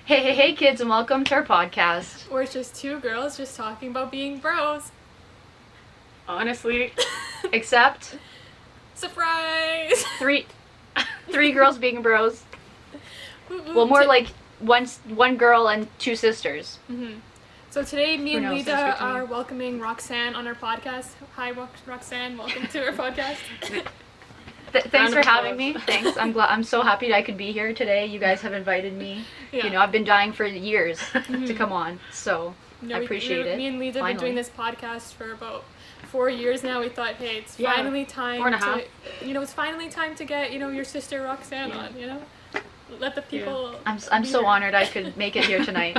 Hey kids, and welcome to our podcast. Where it's just two girls just talking about being bros. Honestly. Except... Surprise! Three girls being bros. Well, more like one girl and two sisters. Mm-hmm. So today, me and knows, Lida are welcoming Roxanne on our podcast. Hi, Roxanne. Welcome to our podcast. Thanks for having me. Thanks. I'm so happy I could be here today. You guys have invited me. Yeah. You know, I've been dying for years to come on, so I appreciate it. Me and Lida have been doing this podcast for about 4 years now. We thought, hey, it's finally time 4.5. It's finally time to get, your sister Roxanne on, Let the people... Yeah. I'm so honored I could make it here tonight.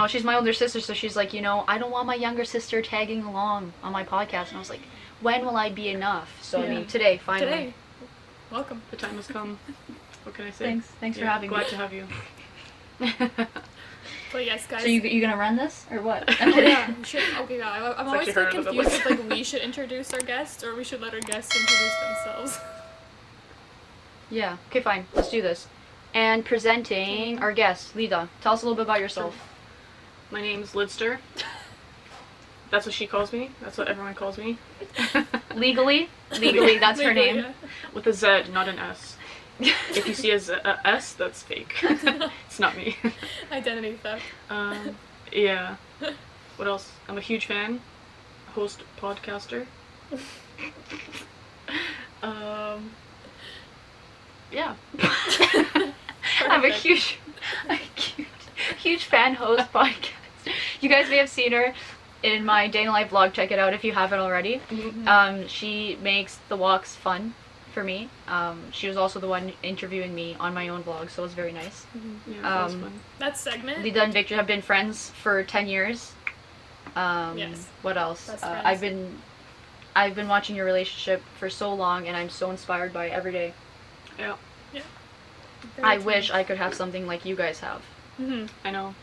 She's my older sister, so she's like, I don't want my younger sister tagging along on my podcast. And I was like, when will I be enough? So, I mean, today, finally. Today. Welcome. The time has come. What can I say? Thanks for having me. Glad to have you. But yes, guys. So you gonna run this, or what? Yeah, we should. Okay, yeah. I'm always confused if we should introduce our guests or we should let our guests introduce themselves. Yeah. Okay, fine. Let's do this. And presenting our guest, Lida. Tell us a little bit about yourself. My name's Lidzter. That's what she calls me. That's what everyone calls me. Legally, that's her name. Yeah. With a Z, not an S. If you see a S, that's fake. It's not me. Identity theft. Yeah. What else? I'm a huge fan. Host, podcaster. Yeah. I'm a huge fan host podcast. You guys may have seen her in my day in life vlog. Check it out if you haven't already. Mm-hmm. She makes the walks fun for me. She was also the one interviewing me on my own vlog, so it was very nice. Mm-hmm. Yeah, that was fun. That segment. Lida and Victor have been friends for 10 years. Yes. What else? I've been watching your relationship for so long, and I'm so inspired by it every day. Yeah. Yeah. I wish I could have something like you guys have. Mm-hmm. I know.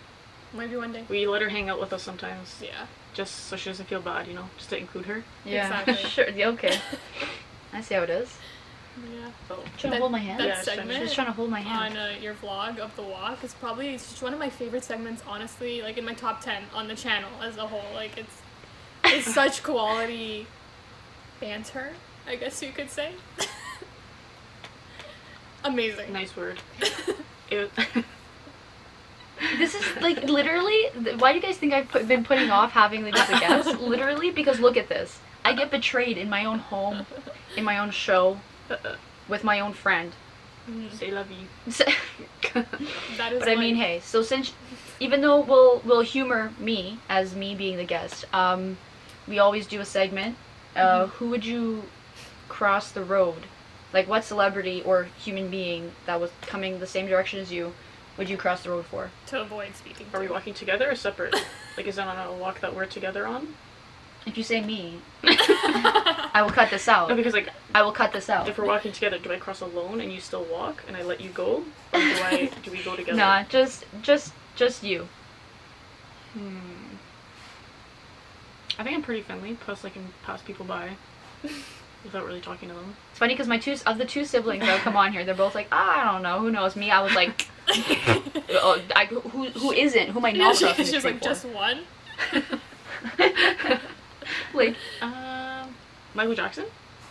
Maybe one day. We let her hang out with us sometimes. Yeah. Just so she doesn't feel bad, just to include her. Yeah. Exactly. Sure. Yeah, okay. I see how it is. Yeah. So, trying to hold my hand. That segment She's trying to hold my hand. On your vlog of the walk is probably just one of my favorite segments, honestly, like in my top 10 on the channel as a whole. Like it's such quality banter, I guess you could say. Amazing. Nice word. This is like literally. Why do you guys think I've been putting off having Lida as a guest? Literally because look at this. I get betrayed in my own home, in my own show, with my own friend. Say love you. That is. But I mean, hey. So since, even though we'll humor me as me being the guest, we always do a segment. Who would you cross the road? Like, what celebrity or human being that was coming the same direction as you would you cross the road for? To avoid speaking. Are we walking together or separate? Like, is that on a walk that we're together on? If you say me, I will cut this out. No, because I will cut this out. If we're walking together, do I cross alone and you still walk and I let you go, or do we go together? Nah, just you. I think I'm pretty friendly. Plus, I can pass people by without really talking to them. It's funny because the two siblings that come on here, they're both like, I don't know, who knows me. I was like, who isn't? Who am I not crossing the She's street like, for? just one. Like, Michael Jackson?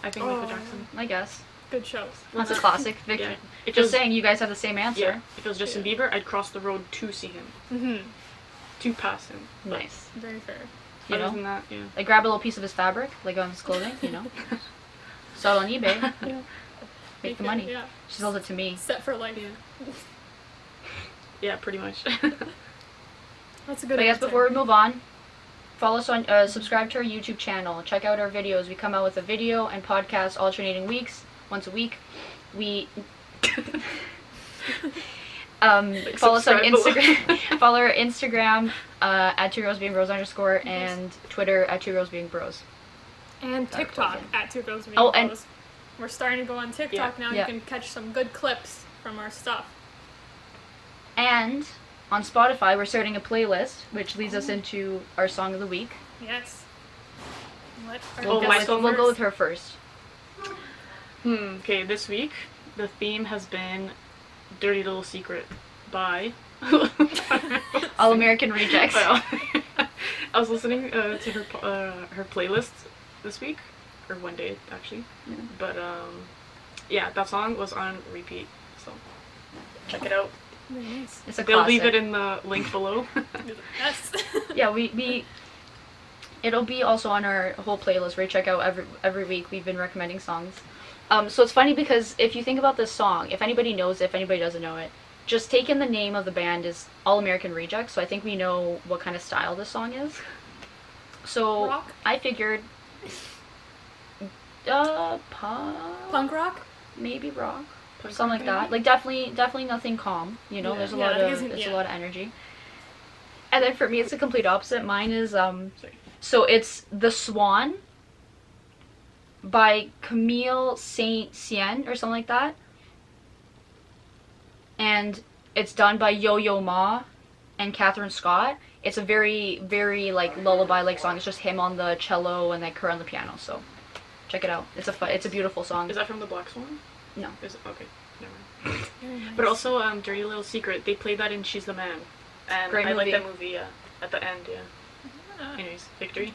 I think Michael Jackson. I guess. Good shows. That's a classic. Victor. Yeah. Just saying, you guys have the same answer. Yeah. If it was Justin Bieber, I'd cross the road to see him. Mm-hmm. To pass him. Nice. Very fair. Other than that, yeah. Like, grab a little piece of his fabric, like on his clothing, Sell it on eBay. Yeah. Make the money. Yeah. She sells it to me. Set for life. Yeah. Yeah, pretty much. That's a good But I guess answer. before we move on, follow us on, subscribe to our YouTube channel. Check out our videos. We come out with a video and podcast alternating weeks, once a week. We follow us on Instagram. Follow our Instagram at 2GirlsBeingBros_ and Twitter at 2GirlsBeingBros. And TikTok at 2GirlsBeingBros. and we're starting to go on TikTok now. Yeah. You can catch some good clips from our stuff. And on Spotify, we're starting a playlist, which leads us into our song of the week. Yes. We'll go with her first. Okay, this week the theme has been Dirty Little Secret by All American Rejects. I was listening to her playlist this week, or one day actually. Yeah. But yeah, that song was on repeat, so check it out. Very nice. It's a They'll classic. leave it in the link below. Yes. Yeah, we it'll be also on our whole playlist where we check out every week. We've been recommending songs. So it's funny because if you think about this song, if anybody knows it, if anybody doesn't know it, just take in the name of the band is All American Rejects, so I think we know what kind of style this song is. So Rock? I figured Punk rock? maybe rock. Punk Something like rock, that. Like definitely nothing calm, you know, Yeah. there's a Yeah, lot it of isn't- it's yeah. a lot of energy. And then for me it's the complete opposite. Mine is Sorry. so it's The Swan by Camille Saint-Saëns or something like that. And it's done by Yo-Yo Ma and Catherine Scott. It's a very, very like lullaby-like song. It's just him on the cello and like her on the piano. So check it out. It's a beautiful song. Is that from the Black Swan? No. Is it? Okay, never mind. Very nice. But also, Dirty Little Secret, they played that in She's the Man. And Great I like movie. that movie, at the end, yeah. Ah. Anyways, Victory.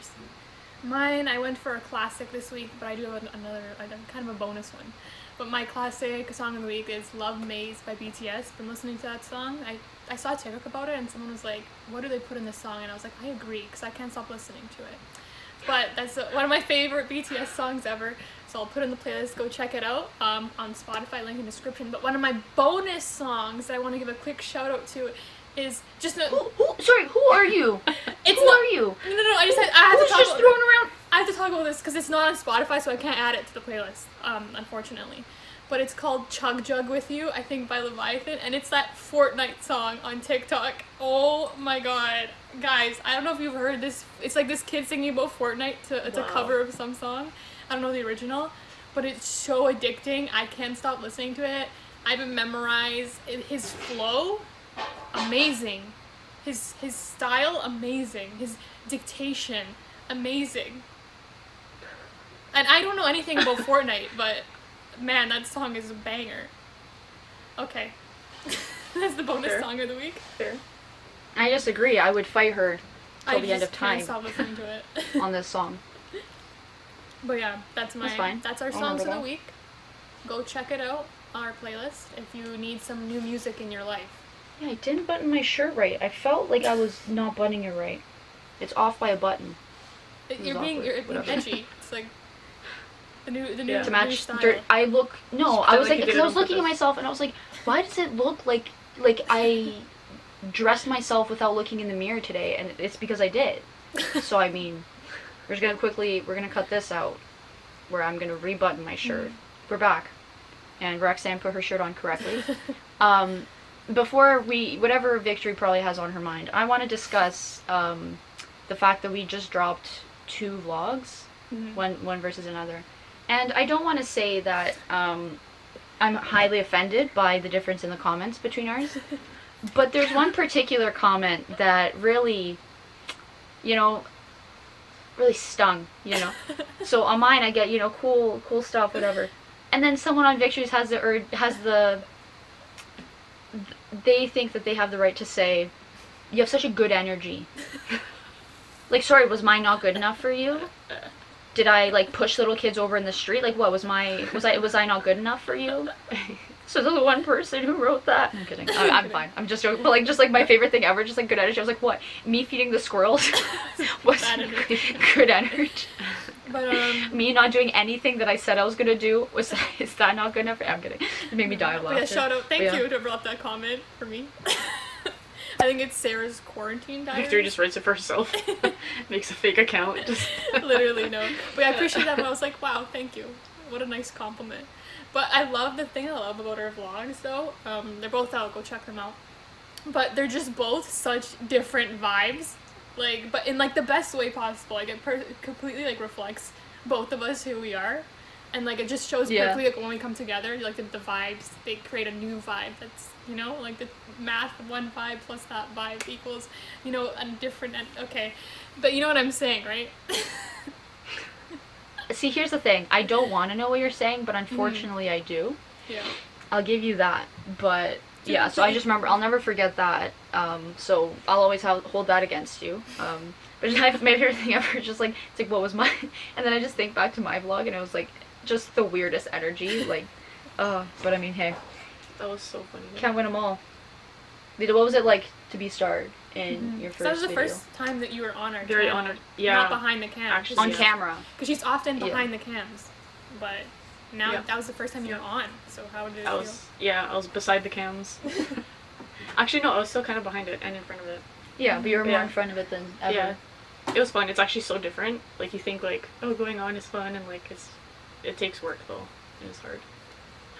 Mine, I went for a classic this week, but I do have another, kind of a bonus one. But my classic song of the week is Love Maze by BTS. Been listening to that song. I saw a TikTok about it and someone was like, what do they put in this song? And I was like, I agree, because I can't stop listening to it. But that's one of my favorite BTS songs ever. So I'll put it in the playlist, go check it out on Spotify, link in the description. But one of my bonus songs that I want to give a quick shout out to is just... Who are you? It's Who not, are you? No, I have Who's to talk just about throwing around? I have to talk about this because it's not on Spotify, so I can't add it to the playlist, unfortunately. But it's called Chug Jug With You, I think by Leviathan, and it's that Fortnite song on TikTok. Oh my god. Guys, I don't know if you've heard this. It's like this kid singing about Fortnite. It's a cover of some song. I don't know the original, but it's so addicting. I can't stop listening to it. I haven't memorized his flow. Amazing. His style, amazing. His dictation, amazing. And I don't know anything about Fortnite, but man, that song is a banger. Okay. That's the bonus Fair. song of the week. Fair. I disagree. I would fight her till the end of I time can't stop listening to it. on this song. But yeah, that's fine. That's our I'll songs of remember the that. week. Go check it out on our playlist if you need some new music in your life. Yeah, I didn't button my shirt right. I felt like I was not buttoning it right. It's off by a button. You're being Whatever. edgy. It's like the new Yeah. To new match style. dirt. I look. No, Just I was like like, you did because it I on was looking at purpose. myself and I was like, why does it look like I dressed myself without looking in the mirror today? And it's because I did. So I mean, we're gonna cut this out, where I'm gonna rebutton my shirt. We're back, and Roxanne put her shirt on correctly. Before whatever Victory probably has on her mind, I want to discuss the fact that we just dropped 2 vlogs, one versus another, and I don't want to say that I'm highly offended by the difference in the comments between ours, but there's one particular comment that really, really stung, So on mine I get, cool stuff, whatever, and then someone on Victory's has they think that they have the right to say, you have such a good energy. Like, sorry, was mine not good enough for you? Did I, like, push little kids over in the street? Like, what, was I not good enough for you? So there's one person who wrote that. I'm kidding. I'm fine. I'm just joking. But, just, my favorite thing ever, just, good energy. I was like, what? Me feeding the squirrels was Bad energy. good energy. But Me not doing anything that I said I was gonna do, is that not good enough? I'm kidding. It made me die of but laughter. yeah, shout out. Thank But yeah. you to drop that comment for me. I think it's Sarah's quarantine diary. Victory just writes it for herself. Makes a fake account. Just Literally, no. But yeah, I appreciate that, but I was like, wow, thank you. What a nice compliment. But I love the thing I love about our vlogs, though. They're both out. Go check them out. But they're just both such different vibes. But in, the best way possible. It completely, reflects both of us, who we are. And, it just shows Yeah. perfectly, when we come together, the vibes, they create a new vibe that's, the math, one vibe plus that vibe equals, a different, okay. But you know what I'm saying, right? See, here's the thing. I don't want to know what you're saying, but unfortunately I do. Yeah. I'll give you that. But Yeah, so I just remember, I'll never forget that. So I'll always hold that against you. But just, my favorite thing ever, just like, it's like, what was my, and then I just think back to my vlog, and it was like, just the weirdest energy, like, but I mean, hey. That was so funny. Can't win them all. Lida, what was it like to be starred in your first So that was the video? first time that you were on our Very channel, honored. Yeah. not behind the cam. Actually, On yeah. camera. Because she's often behind the cams, but now Yeah. that was the first time you were on. So how did it feel? I was beside the cams. Actually, no, I was still kind of behind it and in front of it. Yeah, but you were more Yeah. in front of it than ever. Yeah. It was fun. It's actually so different. Like, you think, like, oh, going on is fun, and, like, it takes work, though. It is hard.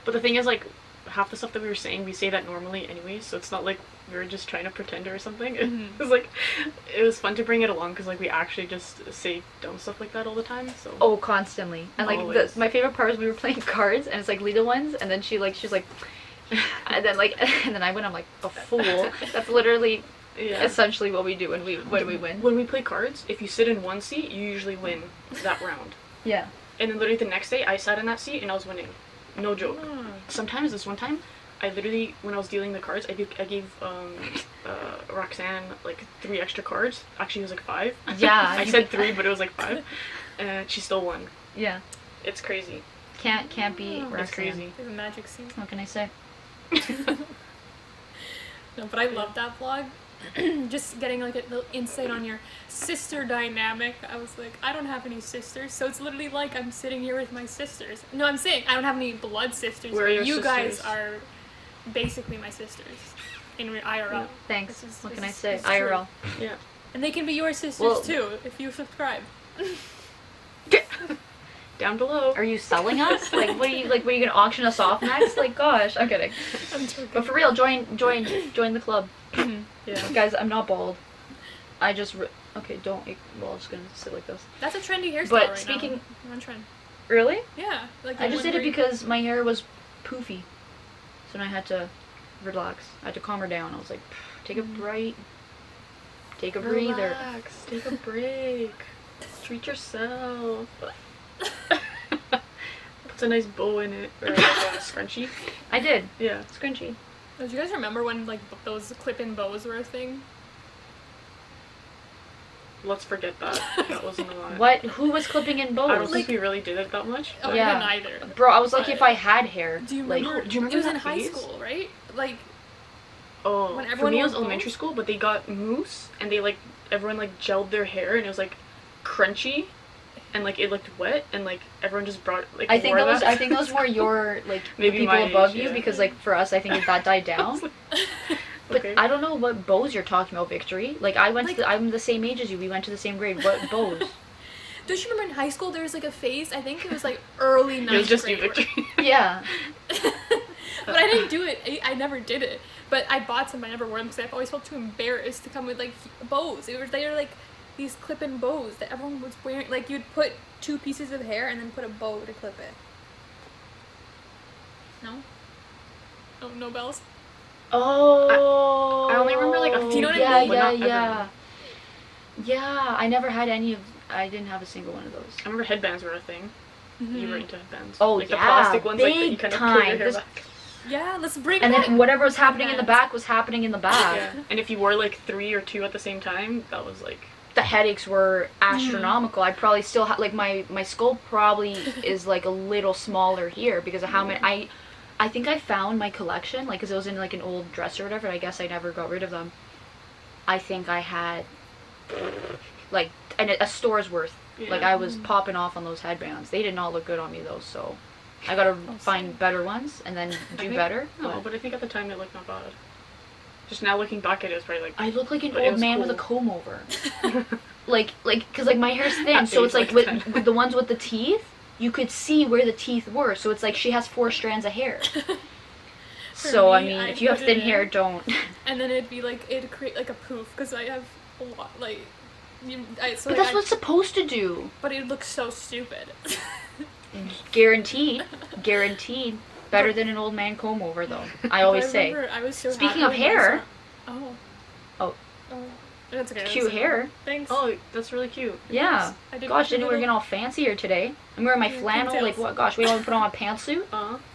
But the thing is, like, half the stuff that we were saying, we say that normally anyway, so it's not like we were just trying to pretend or something. It was, like, it was fun to bring it along, because, like, we actually just say dumb stuff like that all the time, so. Oh, constantly. And, like, Always. my favorite part was we were playing cards, and it's, like, Lida ones, and then she's like, and then, like, and then I win, I'm like, a fool. That's literally essentially what we do when we win. When we play cards, if you sit in one seat, you usually win that round. Yeah. And then literally the next day, I sat in that seat and I was winning. No joke. Sometimes, this one time, I literally, when I was dealing the cards, I gave Roxanne, like, 3 extra cards. Actually, it was like 5. Yeah. I said 3, but it was like 5. And she still won. Yeah. It's crazy. Can't beat Roxanne. It's crazy. There's a magic scene. What can I say? No, but I love that vlog. Just getting like a little insight on your sister dynamic. I was like, I don't have any sisters, so it's literally like I'm sitting here with my sisters. No, I'm saying I don't have any blood sisters. Where are your you guys sisters? are basically my sisters in IRL. Thanks. This is- What this can I is- say? this is true. IRL. Yeah. And they can be your sisters Well- too if you subscribe. Down below. Are you selling us? Like, what are you gonna auction us off next? Like, gosh, I'm kidding. I'm joking. But for real, join the club. Yeah. Guys, I'm not bald. I just okay. Don't. Well, I'm just gonna sit like this. That's a trendy hairstyle But right speaking- now. I'm on trend. Really? Yeah. Like I just did it wondering- because my hair was poofy, so then I had to relax. I had to calm her down. I was like, take a break. Take a breather. Relax. Take a break. Treat yourself. Puts a nice bow in it. Or like a scrunchie. I did. Yeah. Scrunchy. Do you guys remember when like those clip-in bows were a thing? Let's forget that. That wasn't a lot. What? Who was clipping in I don't bows? think we really did it that much. Oh, but- Yeah. I didn't either. Bro, I was lucky if I had hair. Do you Like, remember? do you remember it was that in high phase? school, right? Like, Oh, When for everyone me it wore was elementary bows? school, but they got mousse and they like everyone like gelled their hair and it was like crunchy and like it looked wet and like everyone just brought like I think wore that was. I think those were your like the Maybe people my above age, you yeah. because like for us, I think that died down. But Okay. I don't know what bows you're talking about, Victory. Like I went Like- to I'm the same age as you. We went to the same grade. What bows? don't you remember in high school there was like a phase? I think it was like early 9th It was just you, grade. Victory. Yeah. But I didn't do it. I never did it. But I bought some. I never wore them because I've always felt too embarrassed to come with like bows. They were like these clip-in bows that everyone was wearing. Like you'd put 2 pieces of hair and then put a bow to clip it. No. Oh, no bells. Oh. I only remember, like, a few, You know what I Yeah, mean? but yeah, not yeah. everyone. Yeah, I never had any of. I didn't have a single one of those. I remember headbands were a thing. Mm-hmm. You were into headbands. Oh, like the yeah, plastic ones like that you big kind of pull your time. hair This- back. Yeah, let's bring And back then whatever was happening in the headbands. back was happening in the back. Yeah. And if you wore like 3 or 2 at the same time, that was like The headaches were astronomical. I probably still like my skull probably is like a little smaller here because of how many I think I found my collection like because it was in like an old dresser or whatever. And I guess I never got rid of them. I think I had like a store's worth. Like I was popping off on those headbands. They did not look good on me though, so I gotta find better ones and then do better. No, but I think at the time it looked not bad. Just now looking back at it, it's probably like I look like an But it old was man with a cool. comb over. Cause like my hair's thin, At so age it's like like with 10. the ones with the teeth, you could see where the teeth were. So it's like she has 4 strands of hair. So I me, mean, I if you have put it thin hair, in. don't. And then it'd be like it'd create like a poof because I have a lot like. So But that's what's supposed to do. But it looks so stupid. Guaranteed, guaranteed. Better than an old man comb over though. I always But say. remember, I was so Speaking happy of when I hair. saw- Oh. Oh. Oh. That's okay. Cute that's okay. hair. Thanks. oh, that's really cute. Yeah. I did Gosh, a didn't we little- get all fancy here today? I'm wearing my Yeah, flannel. Like pigtails. what? Gosh, we all put on a pantsuit.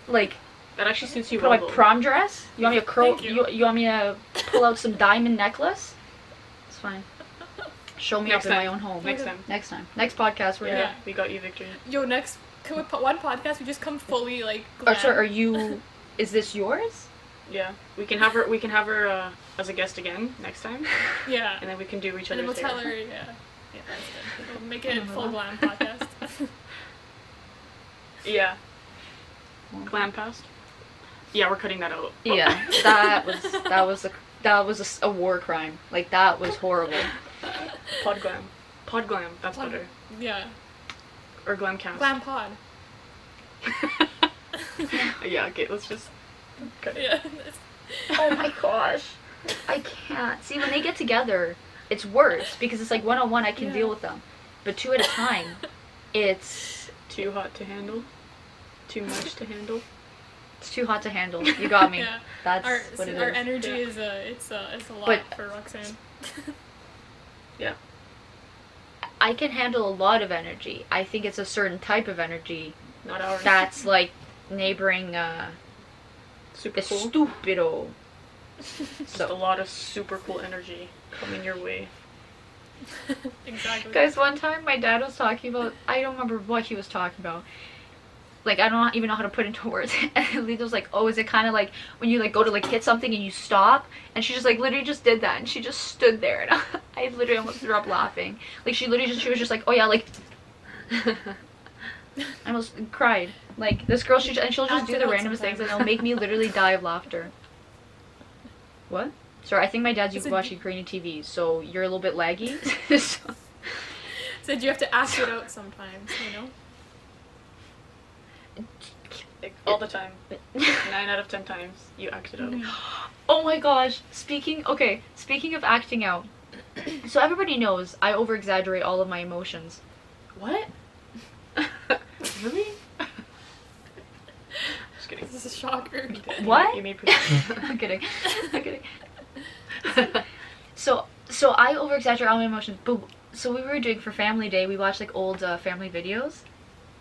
Like That actually suits you Put well. my though. prom dress? You want me to curl? Thank you. You want me to pull out some diamond necklace? It's fine. Show me Next up in time. my own home. Next time. Next time. Next podcast we're Yeah, Yeah. we got you, Victory. Yo, next can we put one podcast? We just come fully like. Or Glam. sorry, are you? Is this yours? Yeah, we can have her. We can have her as a guest again next time, Yeah. and then we can do each And then other's we'll tell hair. her. Yeah. Yeah, that's good. We'll make it a full glam podcast. Yeah. Glam past. Yeah, we're cutting that out. Yeah, that was a war crime. Like that was horrible. Pod glam. Pod glam. That's Pod- better. Yeah. Or glam cast. Glam pod. Yeah. Okay. Let's just cut it. Yeah. Oh my gosh, I can't. See, when they get together, it's worse because it's like one-on-one. I can Yeah. deal with them, but two at a time, it's Too hot to handle. Too much to handle. it's too hot to handle. You got me. Yeah. That's Our what it our is. energy Yeah. is it's a lot But- for Roxanne. Yeah. I can handle a lot of energy. I think it's a certain type of energy Not ours. that's like neighboring super cool. stupido. Just a lot of super cool energy coming your way. Exactly. Guys, one time my dad was talking about, I don't remember what he was talking about. Like, I don't even know how to put into words. And Lida was like, oh, is it kind of like when you like go to like hit something and you stop? And she just like literally just did that. And she just stood there. And I literally almost threw up laughing. Like, she was just like, oh yeah, like, I almost cried. Like, this girl, she'll just Act do it the out randomest things and sometime. it'll make me literally die of laughter. What? Sorry, I think my dad's Is it- watching Korean TV, so you're a little bit laggy. So- Said you have to act it out sometimes, you know? Like, all the time. 9 out of 10 times you act it out. Oh my gosh. Speaking of acting out. So everybody knows I over exaggerate all of my emotions. What? Really? Just kidding. This is a shocker. What? You made pretty. I'm kidding. I'm kidding. So I over exaggerate all my emotions. But so we were doing for Family Day, we watched like old family videos.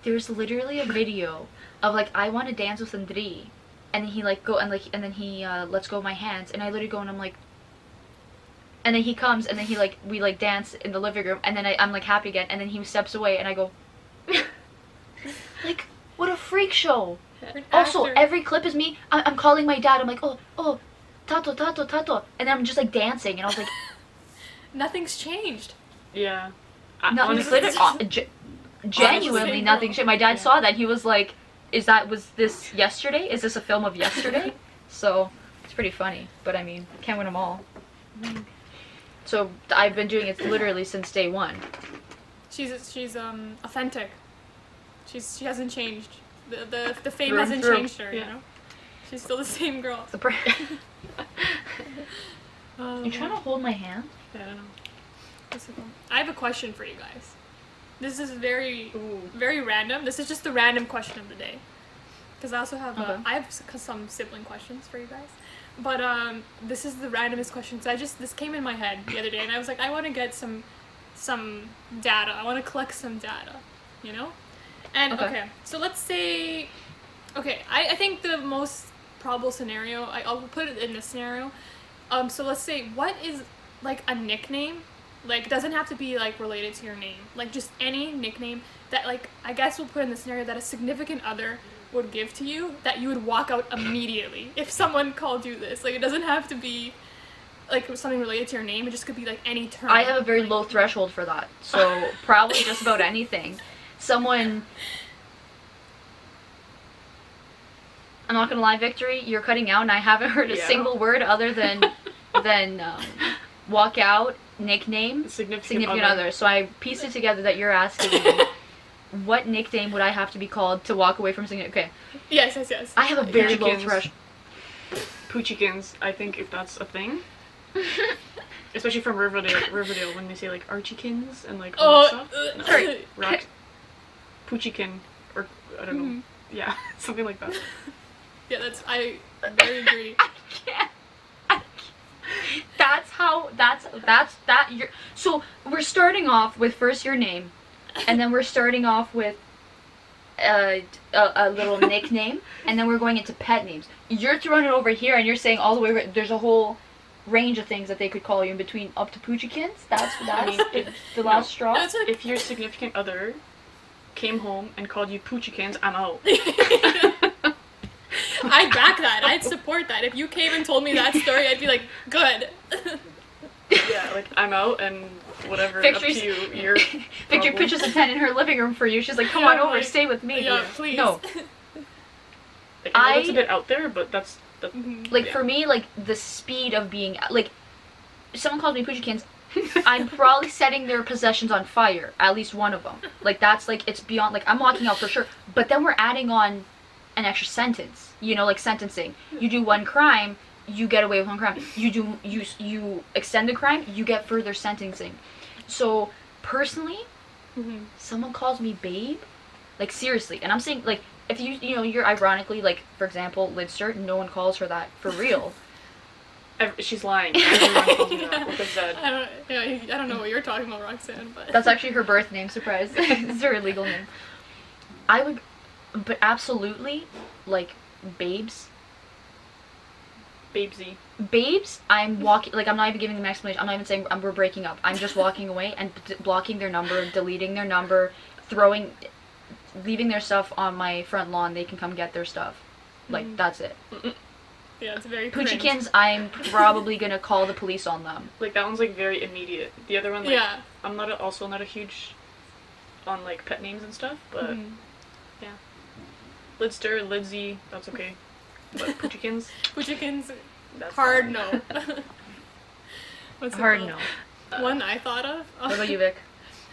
There's literally a video of like I want to dance with Andri, and then he like go and then he lets go of my hands, and I literally go and I'm like, and then he comes and then he like we like dance in the living room, and then I'm like happy again, and then he steps away and I go, like what a freak show. You're an Also, actor. every clip is me. I'm calling my dad. I'm like, oh, Tato, Tato, Tato, and then I'm just like dancing, and I was like, Nothing's changed. Yeah. nothing's Honestly, literally, genuinely Honestly, nothing. girl. My dad Yeah. saw that. He was like, was this yesterday? Is this a film of yesterday? So it's pretty funny. But I mean, can't win them all. So I've been doing it literally since day one. She's authentic. She hasn't changed. The fame Through and hasn't through. changed her, you Yeah. know? She's still the same girl. The You trying to hold my hand? I don't know. What's it called? I have a question for you guys. This is very, Ooh. very random. This is just the random question of the day. Because I also have, Okay. I have some sibling questions for you guys. But this is the randomest question. So this came in my head the other day, and I was like, I want to get some data. I want to collect some data, you know? And okay, so let's say, I think the most probable scenario, I'll put it in this scenario. So let's say, what is like a nickname? Like, it doesn't have to be like related to your name. Like, just any nickname that, like, I guess we'll put in the scenario that a significant other would give to you that you would walk out immediately if someone called you this. Like, it doesn't have to be like something related to your name. It just could be like any term. I have a very like, low threshold for that. So probably just about anything. Someone. I'm not gonna lie, Victory, you're cutting out, and I haven't heard a Yeah. single word other than walk out, nickname, significant other. So I pieced it together that you're asking me, what nickname would I have to be called to walk away from significant? Okay, Yes. I have a very low Poochikins. threshold. Poochikins, I think if that's a thing. Especially from Riverdale when they say like Archiekins and like all that stuff. No, sorry. Rock. Poochikin, or I don't know. Yeah, something like that. Yeah, I very agree. I can't. So we're starting off with first your name, and then we're starting off with a little nickname, and then we're going into pet names. You're throwing it over here, and you're saying all the way. There's a whole range of things that they could call you in between, up to poochikins. That's the last straw. If your significant other came home and called you poochikins, I'm out. I'd back that. I'd support that. If you came and told me that story, I'd be like, good. Yeah, like, I'm out, and whatever, Victory's, up to you. Your Victory problem. pitches a tent in her living room for you. She's like, come Yeah, on over, like, stay with me. Yeah, please. No. Like, I know it's a bit out there, but that's... Like, for me, like, the speed of being... Like, if someone calls me poochikins, I'm probably setting their possessions on fire. At least one of them. Like, that's, like, it's beyond... Like, I'm walking out for sure. But then we're adding on an extra sentence. You know, like, sentencing. You do one crime, you get away with one crime. You extend the crime, you get further sentencing. So, personally, someone calls me babe, like, seriously. And I'm saying, like, if you're ironically, like, for example, Lidzter, no one calls her that for real. She's lying. Everyone calls me that. Look at Zed. I don't know what you're talking about, Roxanne, but... That's actually her birth name, surprise. It's her legal name. I would, but absolutely, like, babes. Babes, I'm walking, like, I'm not even giving them an explanation. I'm not even saying we're breaking up. I'm just walking away and blocking their number, deleting their number, leaving their stuff on my front lawn. They can come get their stuff. Like, that's it. Yeah, it's very cringe. Poochikins, I'm probably gonna call the police on them. Like, that one's, like, very immediate. The other one, like, yeah. I'm also not a huge on, like, pet names and stuff, but, yeah. Lidzter, Lidsey, that's okay. But poochikins? Poochikins, That's hard fine. no. What's it Hard called? no. One I thought of. What about you, Vic?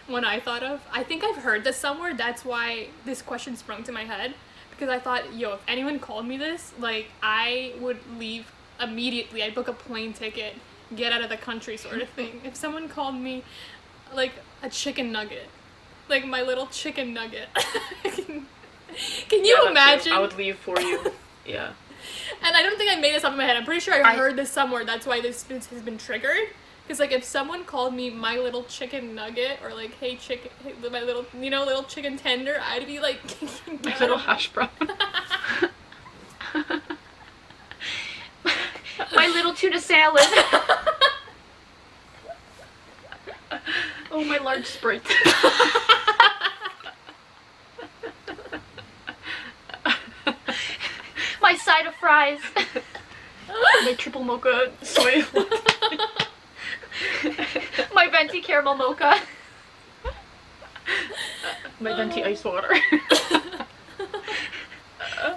One I thought of. I think I've heard this somewhere. That's why this question sprung to my head. Because I thought, if anyone called me this, like, I would leave immediately. I'd book a plane ticket, get out of the country sort of thing. If someone called me, like, a chicken nugget. Like, my little chicken nugget. Can you imagine? I would leave for you. Yeah. And I don't think I made this up in my head. I'm pretty sure I heard this somewhere. That's why this has been triggered. Because, like, if someone called me my little chicken nugget, or, like, hey, my little, little chicken tender, I'd be like, my little hash brown. My little tuna salad. Oh, my large Sprite. My side of fries. My triple mocha soy latte. My venti caramel mocha. My venti ice water.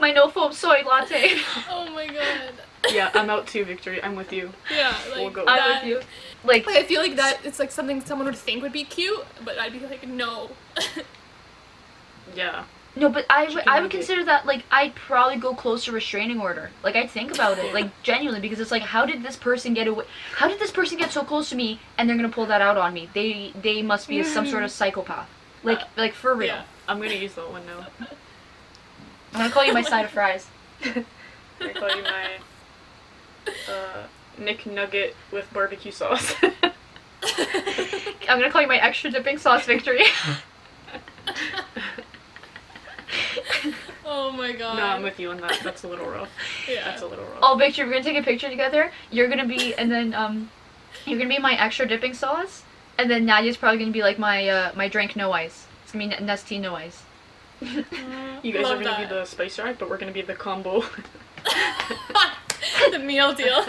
My no foam soy latte. Oh my god. Yeah, I'm out too, Victory. I'm with you. Yeah, like, We'll go. I'm with you. Like, I feel like that it's like something someone would think would be cute, but I'd be like, no. Yeah. no, but I would nugget. consider that, like, I'd probably go close to restraining order. Like, I'd think about it, like, genuinely, because it's like, how did this person get away? How did this person get so close to me, and they're gonna pull that out on me? They must be some sort of psychopath. Like for real. Yeah, I'm gonna use that one now. I'm gonna call you my side of fries. I'm gonna call you my Nick Nugget with barbecue sauce. I'm gonna call you my extra dipping sauce, Victory. Oh my god. No, I'm with you on that. That's a little rough. Yeah. That's a little rough. Oh, Victory, we're gonna take a picture together. You're gonna be, and then you're gonna be my extra dipping sauce, and then Nadia's probably gonna be like my drink no ice. It's gonna be Nestea no ice. You guys Love are gonna be that. the spice rack, but we're gonna be the combo. The meal deal.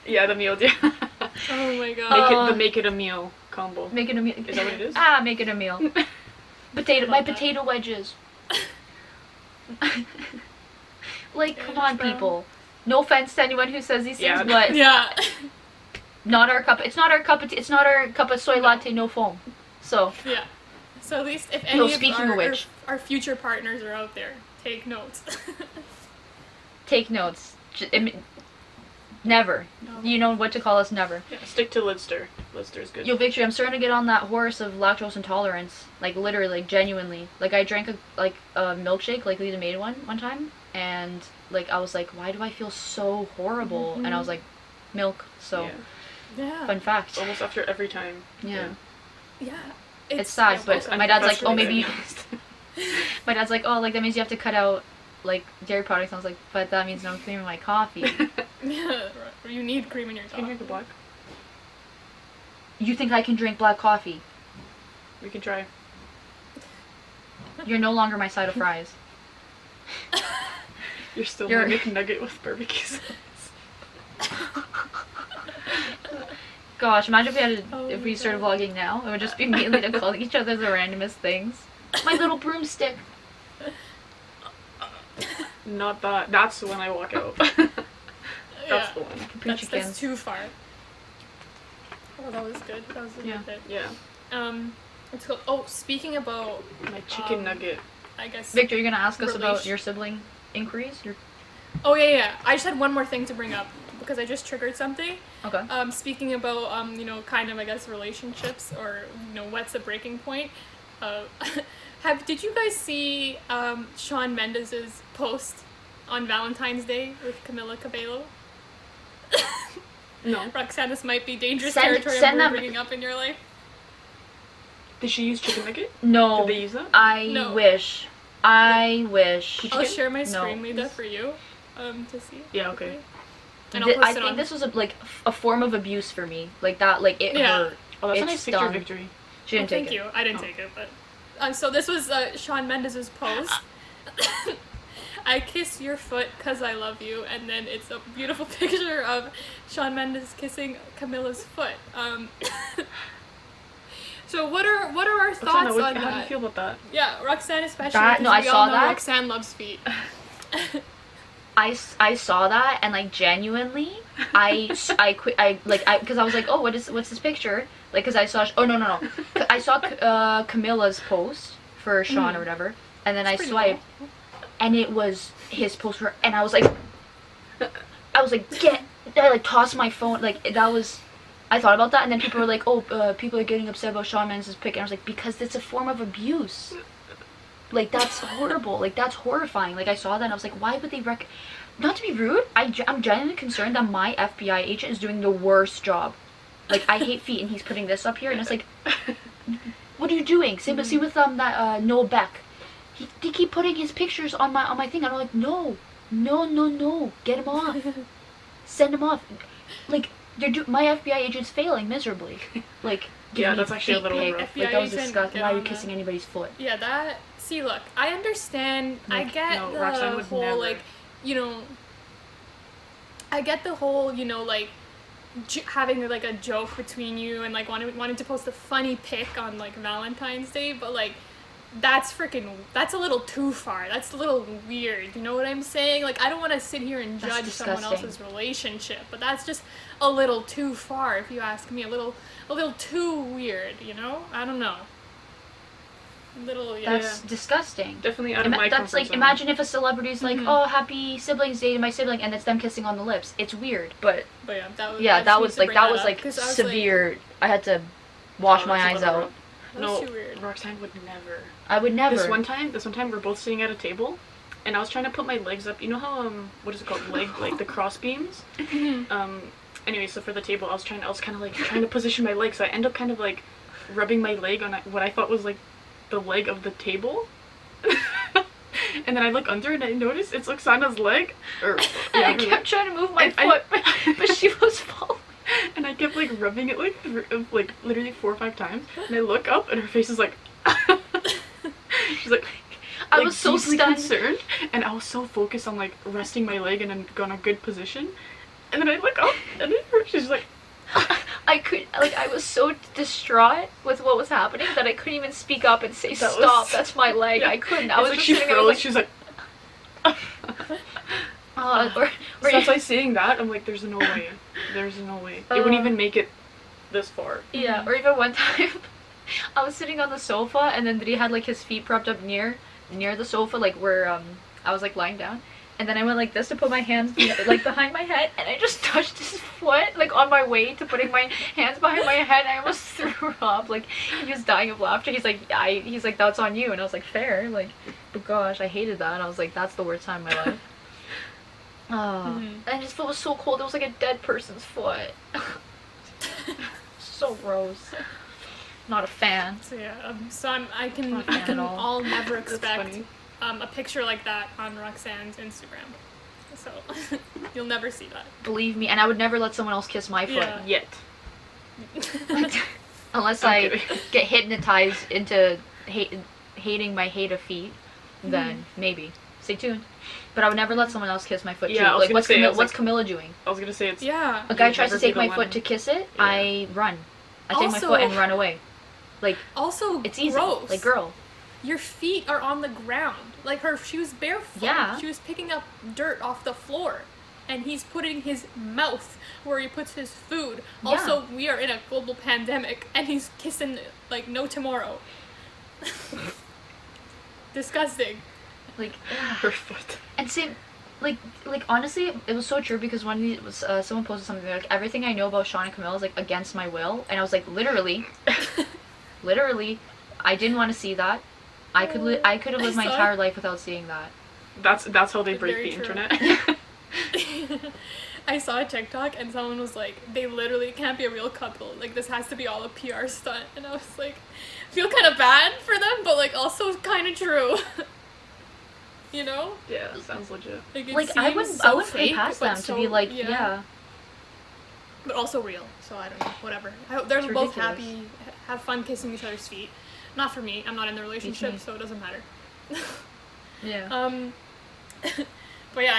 Yeah, the meal deal. Oh my god. Make it a meal combo. Make it a meal. Is that what it is? Ah, make it a meal. Potato wedges. Like, come on, people. No offense to anyone who says these things, Yeah. but Yeah. not our cup. It's not our cup. It's not our cup of soy latte, no foam. So Yeah. So at least if No, any speaking of of which. our future partners are out there, take notes. take notes. Never. No. You know what to call us. Never. Yeah, stick to Lidzter. Lidzter's good. Yo, Victory, I'm starting to get on that horse of lactose intolerance. Like, literally, like, genuinely. Like, I drank a milkshake, like Lida made one time, and, like, I was like, why do I feel so horrible? And I was like, milk. So, Yeah. Yeah. fun fact. Almost after every time. Yeah. Yeah. It's sad, but I'm my dad's like, oh, professionally maybe you... diagnosed. My dad's like, oh, like that means you have to cut out like dairy products. And I was like, but that means no cream in my coffee. Yeah, you need cream in your Can you coffee. drink the black? You think I can drink black coffee? We can try. You're no longer my side of fries. You're still You're- my McNugget with barbecue sauce. Gosh, imagine if we had Oh if we my started God. vlogging now. It would just be me and Lida calling each other the randomest things. My little broomstick. Not that. That's when I walk out. That's Yeah. the one. That's Poochikins. too far. Oh, that was good. That was a Yeah. good bit. Yeah. Let's go. Oh, speaking about, My chicken nugget. I guess. Victor, you're gonna ask us about Relation- your sibling inquiries? Oh yeah. I just had one more thing to bring up because I just triggered something. Okay. Speaking about kind of I guess relationships or what's the breaking point. Did you guys see Shawn Mendes's post on Valentine's Day with Camila Cabello? No. Roxanne, this might be dangerous Send- territory send I'm them- bringing up in your life. Did she use chicken nugget? No. Did they use that? I No. wish. I wish. I'll Chicken? share my No. screen, Lida, for you to see. Yeah, okay. And I'll post I it think on. this was a form of abuse for me. Like that, like it Yeah. hurt. Oh, that's a It's nice picture, done. Victory. She didn't take Thank it. you. I didn't Oh. take it, but so this was Shawn Mendes's post. I kiss your foot 'cause I love you, and then it's a beautiful picture of Shawn Mendes kissing Camila's foot. So what are our thoughts Roxana, on how do you that? feel about that? Yeah, Roxanne especially. That- no, because I we saw all know that. Roxanne loves feet. I saw that and like genuinely because I was like, oh, what's this picture, like, because I saw no I saw Camilla's post for Shawn or whatever, and then I pretty swiped and it was his post for, and I was like get, I like tossed my phone, like that was, I thought about that, and then people were like, oh, people are getting upset about Shawn Mendes' pic, and I was like, because it's a form of abuse. Like, that's horrible. Like, that's horrifying. Like, I saw that and I was like, why would they not to be rude, I'm genuinely concerned that my FBI agent is doing the worst job. Like, I hate feet and he's putting this up here and it's like, what are you doing? Same with that Noah Beck. They keep putting his pictures on my thing and I'm like, no. Get him off. Send him off. Like, my FBI agent's failing miserably. Like, give Yeah, me that's actually a feet little pic. rough. Like, that was FBI agent, disgusting. get Why are you on kissing that. anybody's foot? Yeah, that. See, look, I understand. I Like, get no, the Roxanne would whole never. like, I get the whole like having like a joke between you and like wanting to post a funny pic on like Valentine's Day, but like that's a little too far. That's a little weird. You know what I'm saying? Like, I don't want to sit here and That's judge someone disgusting. else's relationship, but that's just a little too far if you ask me. A little too weird, I don't know. Yeah. That's disgusting. Definitely out of my That's comfort like, zone. imagine if a celebrity's like, Mhm. oh, happy siblings day to my sibling, and it's them kissing on the lips. It's weird, but But yeah, that was. I yeah, just that need was to like bring that was up, like 'cause I was severe. I had to wash Oh, my that's a eyes little out. rough. That No, was too weird. Roxanne would never. I would never. This one time we're both sitting at a table, and I was trying to put my legs up. You know how what is it called? Like the cross beams. Anyway, so for the table, I was kind of like trying to position my leg, so I end up kind of like rubbing my leg on what I thought was like the leg of the table. And then I look under and I notice it's Oksana's leg. And I kept trying to move my And foot, but she was falling. And I kept like rubbing it like literally 4 or 5 times. And I look up and her face is like she's like I was so deeply stunned. concerned, and I was so focused on like resting my leg and on a good position. And then I look up and she's like I was so distraught with what was happening that I couldn't even speak up and say, That stop, was- that's my leg. I couldn't. I it's was like just she sitting there, froze. like, She's like or so that's why saying that I'm like, there's no way. There's no way. It wouldn't even make it this far. yeah, or even one time, I was sitting on the sofa and then he had like his feet propped up near the sofa, like where I was like lying down, and then I went like this to put my hands like behind my head, and I just touched his foot like on my way to putting my hands behind my head, and I almost threw up. Like, he was dying of laughter. He's like, that's on you, and I was like, fair. Like, but gosh, I hated that. And I was like, that's the worst time of my life. And his foot was so cold. It was like a dead person's foot. So gross. Not a fan. So yeah, I can Not a fan at all. I'll never That's expect funny. a picture like that on Roxanne's Instagram. So you'll never see that. Believe me, and I would never let someone else kiss my foot. Yeah. Yet. Unless I'm I kidding. get hypnotized into hating my hate of feet, then maybe. Stay tuned. But I would never let someone else kiss my foot Yeah, too. I was Like, gonna say, I was what's like- Camila doing? I was gonna say it's. Yeah. A guy You'd tries to never be take the my one- foot to kiss it, Yeah. I run. I take my Also- foot and run away. Like, Also, it's easy. gross. Like, girl. Your feet are on the ground. Like she was barefoot. Yeah. She was picking up dirt off the floor. And he's putting his mouth where he puts his food. Yeah. Also, we are in a global pandemic and he's kissing like no tomorrow. Disgusting. Like, Her foot. and same, like honestly, it was so true because one of these was someone posted something like everything I know about Shawn and Camila is like against my will, and I was like literally, I didn't want to see that. I could I could have lived my I saw entire it. life without seeing that. That's how they break Very the true. internet. I saw a TikTok and someone was like, they literally can't be a real couple. Like, this has to be all a PR stunt. And I was like, I feel kind of bad for them, but like also kind of true. You know? Yeah, sounds legit. It Like I seems wouldn't so put fake, past but them so- to be like yeah. But also real. So I don't know. Whatever. I hope they're both ridiculous. happy, have fun kissing each other's feet. Not for me. I'm not in the relationship, me. so it doesn't matter. Yeah. But yeah,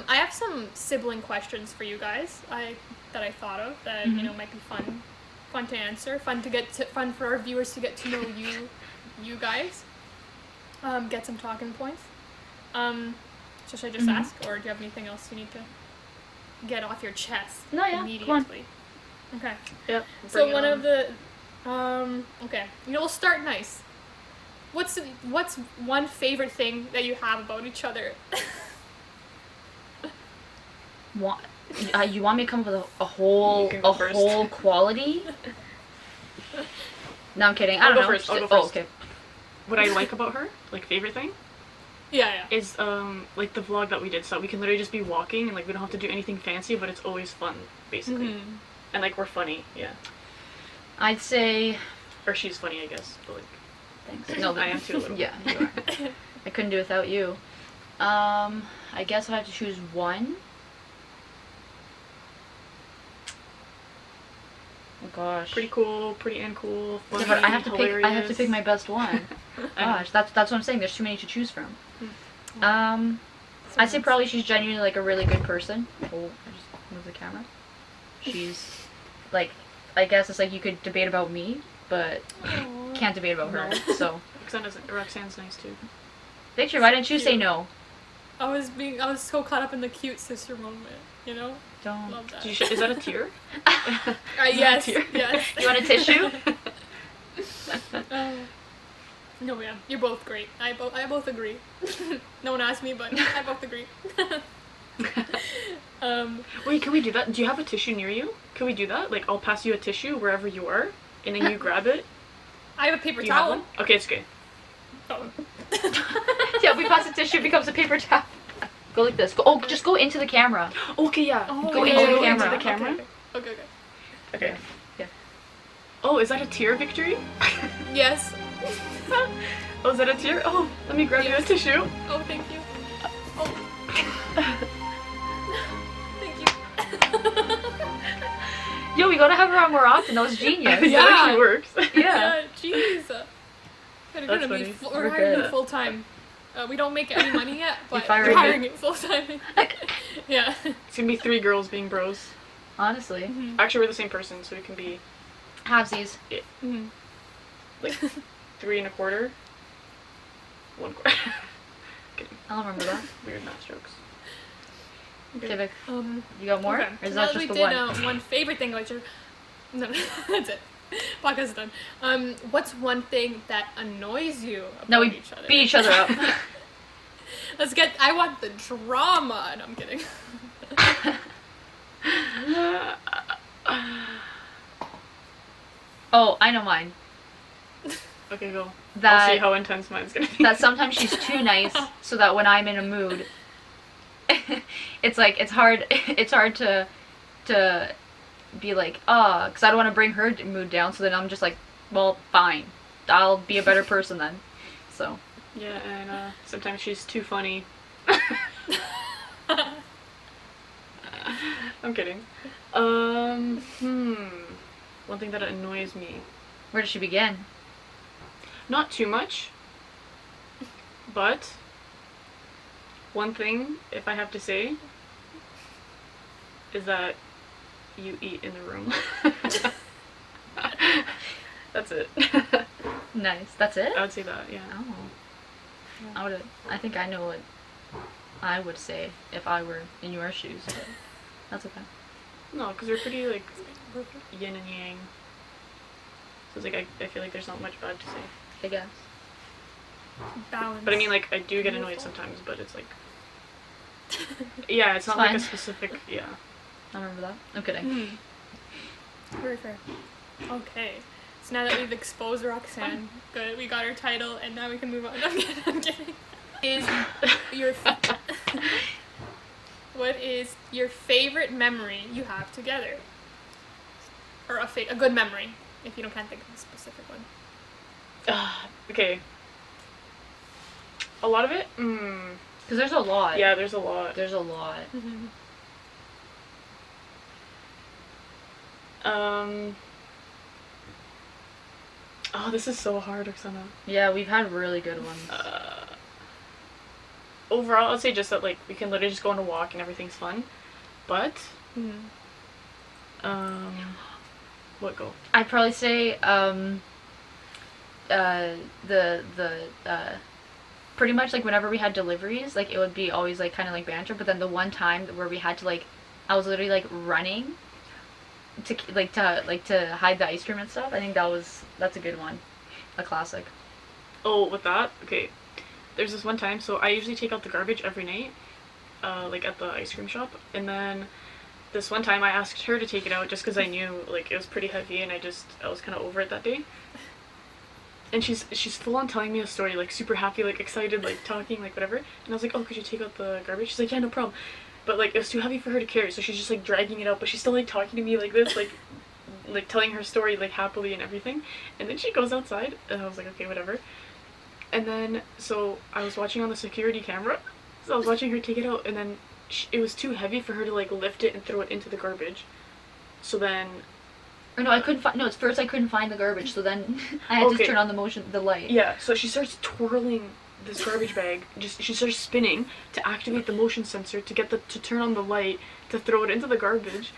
I have some sibling questions for you guys. That I thought of that you know might be fun to answer, fun for our viewers to get to know you guys. Get some talking points. So should I just ask, or do you have anything else you need to get off your chest? No, yeah, Immediately. come on. Okay. Yep. So one of the okay, you know, we'll start nice. What's one favorite thing that you have about each other? You want me to come up with a whole You can go first. whole quality? No, I'm kidding. I I'll don't go know. first, I'll go Oh, first. okay. What I like about her, like favorite thing, Yeah. is like the vlog that we did. So we can literally just be walking and like we don't have to do anything fancy, but it's always fun, basically. Mhm. And like we're funny, yeah. I'd say Or she's funny, I guess. But like, thanks. No, I am too a little. Yeah, you are. I couldn't do without you. I guess I have to choose one. Oh gosh. Pretty cool, pretty and cool. Funny, Yeah, but I have to hilarious. pick my best one. I know. Gosh, that's what I'm saying. There's too many to choose from. I'd say probably she's genuinely like a really good person. Oh, I just moved the camera. She's like, I guess it's like you could debate about me, but Aw. can't debate about her. No. So, Roxanne's nice too. Victor, why didn't you say no? I was so caught up in the cute sister moment, you know? Don't. Love that. Is that a tear? Yes, Tear. yes. You want a tissue? No, yeah, you're both great. I both agree. No one asked me, but I both agree. Wait, can we do that? Do you have a tissue near you? Can we do that? Like, I'll pass you a tissue wherever you are, and then you grab it. I have a paper Do you have towel. one? Okay, it's okay. Oh. Yeah, we pass the tissue, it becomes a paper towel. Go like this. Go. Oh, just go into the camera. Okay, yeah. Go into the camera. Okay. Okay. Yeah. Oh, is that a tear, Victory? Yes. Oh, is that a tear? Oh, let me grab you a tissue. Oh, thank you. Oh. Thank you. Yo, we gotta have her on more often. That was genius. That Yeah. actually works. Yeah. Jeez. That's We're funny. We're hiring good. you full time. We don't make any money yet, but firing we're me. hiring you full time. Yeah. It's gonna be 3 girls being bros. Honestly. Actually, we're the same person, so we can be Halvesies. Mhm. like 3 1/4. 1/4. Kidding. I'll remember that. Weird math jokes. Okay, Vic. Um. You got more? Okay. Or is So now that that just we the did one? one favorite thing about your. No, that's it. Podcast is done. What's one thing that annoys you about No, we each other? beat each other up. Let's get. I want the drama. No, I'm kidding. Oh, I know mine. Okay, go. I'll That see how intense mine's gonna be. that sometimes she's too nice, so that when I'm in a mood, it's like it's hard to be like, because I don't want to bring her mood down. So then I'm just like Well, fine. I'll be a better person then. So. Yeah, and sometimes she's too funny. I'm kidding. One thing that annoys me. Where does she begin? Not too much, but one thing, if I have to say, is that you eat in the room. That's it. Nice. That's it? I would say that, yeah. Oh. I think I know what I would say if I were in your shoes, but that's okay. No, because we're pretty, like, yin and yang. So it's like, I feel like there's not much bad to say. I guess. Balance. But I mean, like, I do get annoyed sometimes, but it's like... Yeah, it's not It's like a fine. specific... Yeah. I remember that. I'm kidding. Very fair. Okay. So now that we've exposed Roxanne, good, we got her title, and now we can move on. I'm kidding. What is your favorite memory you have together? Or a good memory, if you can't think of a specific one. Okay. A lot of it? Because there's a lot. Yeah, there's a lot. There's a lot. Oh, this is so hard, Oksana. Yeah, we've had really good ones. Overall, I'd say just that, like, we can literally just go on a walk and everything's fun. But, what go? I'd probably say, pretty much, like, whenever we had deliveries, like, it would be always, like, kind of, like, banter, but then the one time where we had to, like, I was literally, like, running to hide the ice cream and stuff. I think that's a good one. A classic. Oh, with that? Okay. There's this one time, so I usually take out the garbage every night, like, at the ice cream shop, and then this one time I asked her to take it out just because I knew, like, it was pretty heavy and I was kind of over it that day. And she's full on telling me a story, like, super happy, like, excited, like, talking, like, whatever. And I was like, oh, could you take out the garbage? She's like, yeah, no problem. But, like, it was too heavy for her to carry, so she's just, like, dragging it out, but she's still, like, talking to me like this, like, telling her story, like, happily and everything. And then she goes outside, and I was like, okay, whatever. And then, so, I was watching on the security camera, so I was watching her take it out, and then it was too heavy for her to, like, lift it and throw it into the garbage. So then... Or no, I couldn't find... No, it's first I couldn't find the garbage, so then I had to turn on the light. Yeah, so she starts twirling this garbage bag. She starts spinning to activate the motion sensor to get to turn on the light to throw it into the garbage.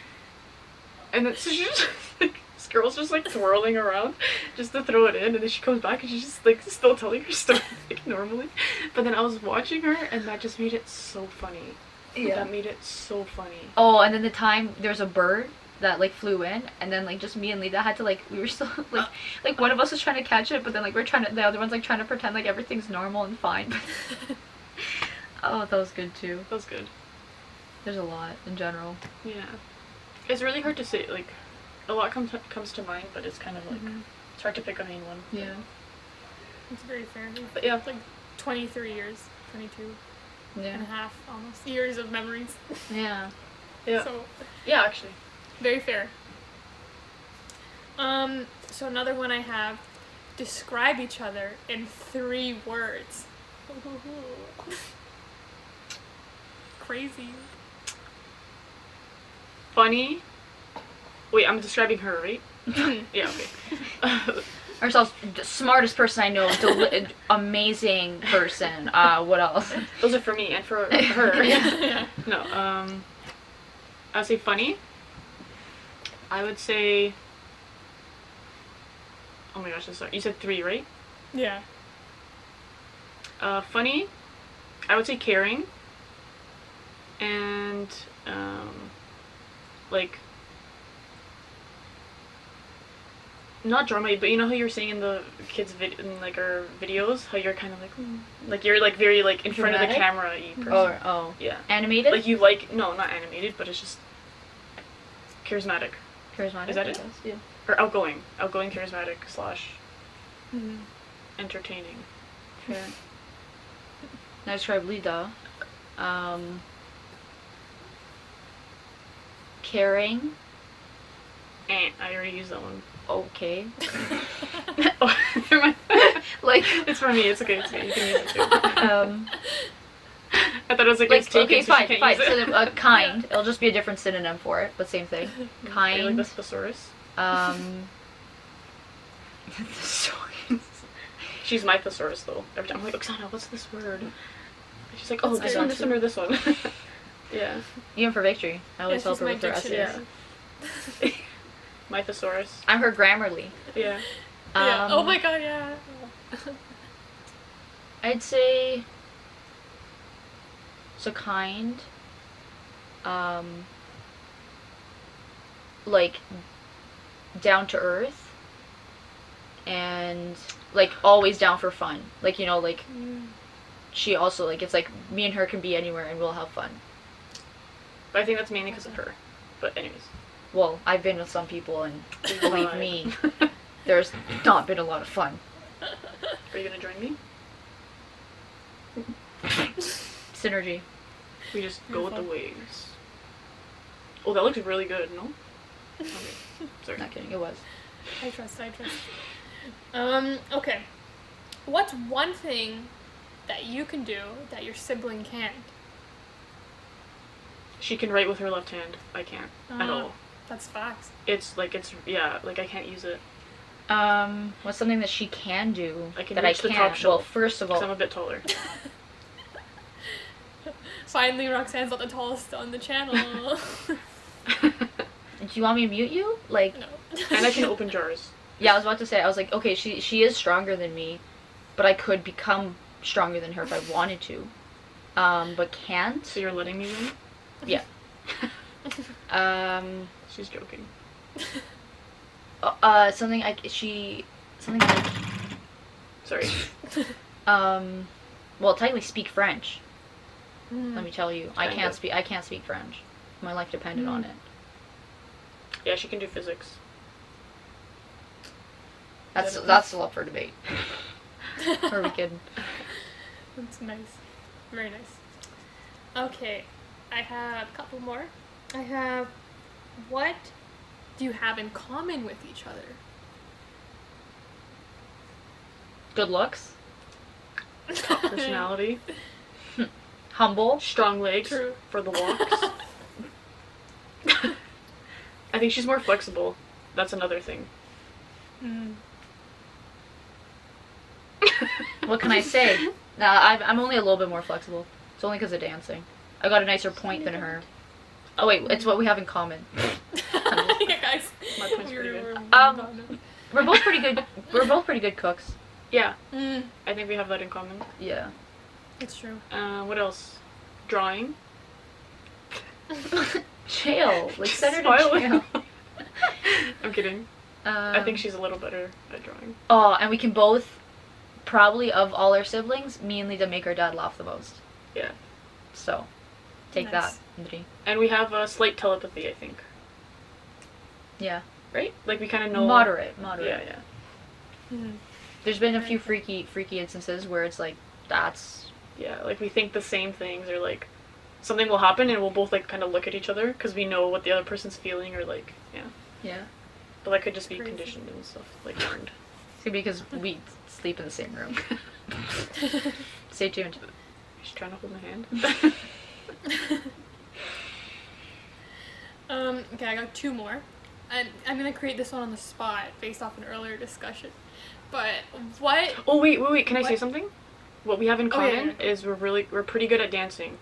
And then so she's just, like, this girl's just, like, twirling around just to throw it in, and then she comes back and she's just, like, still telling her story, like, normally. But then I was watching her, and that just made it so funny. Yeah. That made it so funny. Oh, and then the time there's a bird that, like, flew in, and then, like, just me and Lida had to, like, we were still, like one of us was trying to catch it, but then, like, the other one's, like, trying to pretend like everything's normal and fine. Oh, that was good too. That was good. There's a lot in general. Yeah. It's really hard to say, like, a lot comes to mind, but it's kind of, like, it's hard to pick a main one. Yeah. It's very fair. But yeah. Like, 23 years, 22 and a half, almost, years of memories. Yeah. Yeah. So, yeah, actually. very fair. So another one I have, describe each other in 3 words. Crazy. Funny. Wait, I'm describing her, right? Yeah, okay. Ourselves, smartest person I know, amazing person. What else? Those are for me and for her. Yeah. No, I would say funny. I would say... Oh my gosh, I'm sorry. You said 3, right? Yeah. Funny. I would say caring. And, like... Not drama, but you know how you were saying in the kids' in, like, our videos, how you're kind of like you're, like, very, like, in front of the camera-y person. Oh. Yeah. Animated? Like, you like, no, not animated, but it's just charismatic. Charismatic? Is that it? Yeah. Or outgoing. Outgoing, charismatic, / entertaining. Fair. Now describe Lida. Caring. I already used that one. okay. Oh, never mind. Like, It's for me. It's okay. It's okay. You can use it too. I thought it was like, it's taken, okay, so she fine, can't fine. use it. So kind. It'll just be a different synonym for it, but same thing. Are you Kind. like the thesaurus? Thesaurus. She's my thesaurus though. Every time I'm like, Oksana, what's this word? And she's like, oh, That's this good. one, this one, or this one. Yeah. Even for victory, I always Yeah, help she's her my with her dictionary. essays. Yeah. My thesaurus. I'm her Grammarly. Yeah. Yeah. Oh my god, yeah. I'd say so kind. Like down to earth and like always down for fun. Like, you know, like she also like, it's like me and her can be anywhere and we'll have fun. But I think that's mainly because of her. But anyways. Well, I've been with some people and believe Right. me, there's not been a lot of fun. Are you gonna join me? Synergy. We just go with the Beautiful. waves. Oh, that looks really good, no? Okay. Sorry. Not kidding, it was. I trust. Okay. What's one thing that you can do that your sibling can't? She can write with her left hand. I can't at all. That's facts. Yeah, like I can't use it. What's something that she can do I can that reach I the can't? top shelf, Well, first of Because all, I'm a bit taller. Finally, Roxanne's not the tallest on the channel. do you want me to mute you? Like, No. And I can open jars. yeah, I was about to say, I was like, okay, she is stronger than me, but I could become stronger than her if I wanted to. But can't. So you're letting me win? Yeah. She's joking. Something like, Sorry. well, technically speak French. Mm. Let me tell you, I can't speak French. My life depended on it. Yeah, she can do physics. That's still up for debate. Or we could. That's nice. Very nice. Okay, I have a couple more. I have, what do you have in common with each other? Good looks, Personality. humble. Strong legs True. for the walks. I think she's more flexible. That's another thing. Mm. What can I say? I'm only a little bit more flexible. It's only because of dancing. I got a nicer point than her. Oh wait, it's what we have in common. Yeah, guys. My point's pretty good. We're both pretty good. We're both pretty good cooks. Yeah, Mm, I think we have that in common. Yeah. it's true. What else? Drawing. Chill. Like set her to Smiling. chill. I'm kidding. I think she's a little better at drawing. Oh, and we can both, probably of all our siblings, me and Lida make our dad laugh the most. Yeah. So, take Nice. that, Indri. And we have a slight telepathy, I think. Yeah. Right? Like we kind of know. Moderate. Yeah, yeah. Mm. There's been a few freaky instances where it's like, that's... Yeah, like we think the same things, or like something will happen and we'll both like kind of look at each other because we know what the other person's feeling, or like, yeah. Yeah. But that could just be Crazy. conditioned and stuff, like learned. It's gonna be because we sleep in the same room. Stay tuned. She's trying to hold my hand. Okay, I got two more. And I'm gonna create this one on the spot based off an earlier discussion. But what? Oh wait, can I say What? something? What we have in Oh, yeah, common yeah. is we're pretty good at dancing.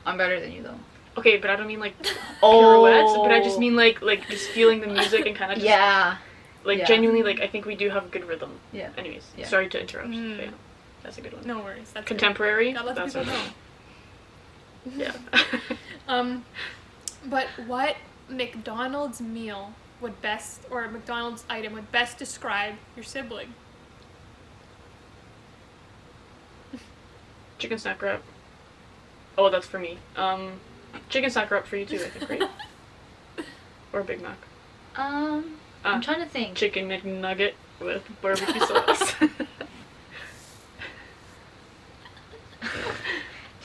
I'm better than you, though. Okay, but I don't mean like Oh. pirouettes, but I just mean like just feeling the music and kind of just Yeah. like yeah. genuinely, like I think we do have good rhythm. Yeah. Anyways, Yeah. sorry to interrupt. Mm. But yeah, that's a good one. No worries. That's Contemporary. Gotta let the That's people our- know. Yeah. But what McDonald's meal would best, or McDonald's item would best describe your sibling? Chicken snack wrap. Oh, that's for me. Chicken snack wrap for you too, I think, right? Or a Big Mac. I'm trying to think. Chicken McNugget with barbecue sauce.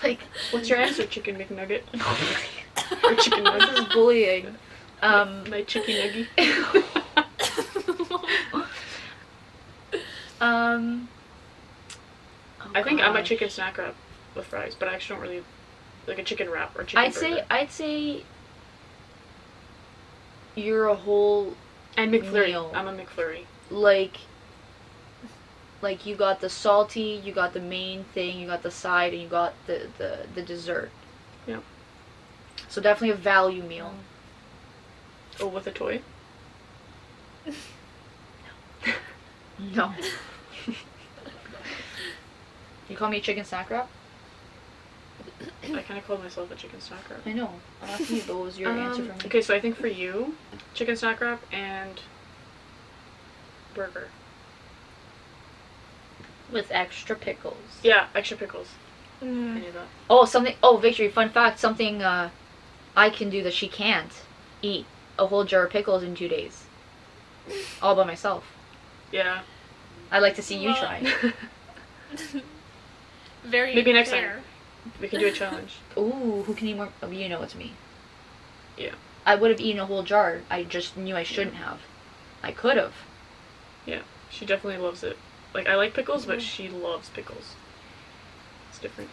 Like, What's your answer, Chicken McNugget? Or chicken this nuggets? is bullying. My chicken nugget. I think I might chicken snack wrap with fries, but I actually don't really like a chicken wrap or chicken burger. I'd say you're a whole And McFlurry. meal. I'm a McFlurry. Like you got the salty, you got the main thing, you got the side, and you got the dessert. Yeah. So definitely a value meal. Oh, with a toy? No. You call me a chicken snack wrap? I kind of called myself a chicken snack wrap. I know. I'm asking you, but what was your answer for me? Okay, so I think for you, chicken snack wrap and burger. With extra pickles. Yeah, extra pickles. I Mm. knew that. Oh, something. Oh, Victory, fun fact. Something I can do that she can't. Eat a whole jar of pickles in 2 days. All by myself. Yeah. I'd like to see you Well, try. Very Maybe next fair. time. We can do a challenge. Ooh, who can eat more? Oh, you know it's me. Yeah. I would have eaten a whole jar. I just knew I shouldn't have. I could have. Yeah. She definitely loves it. Like, I like pickles, but she loves pickles. It's different.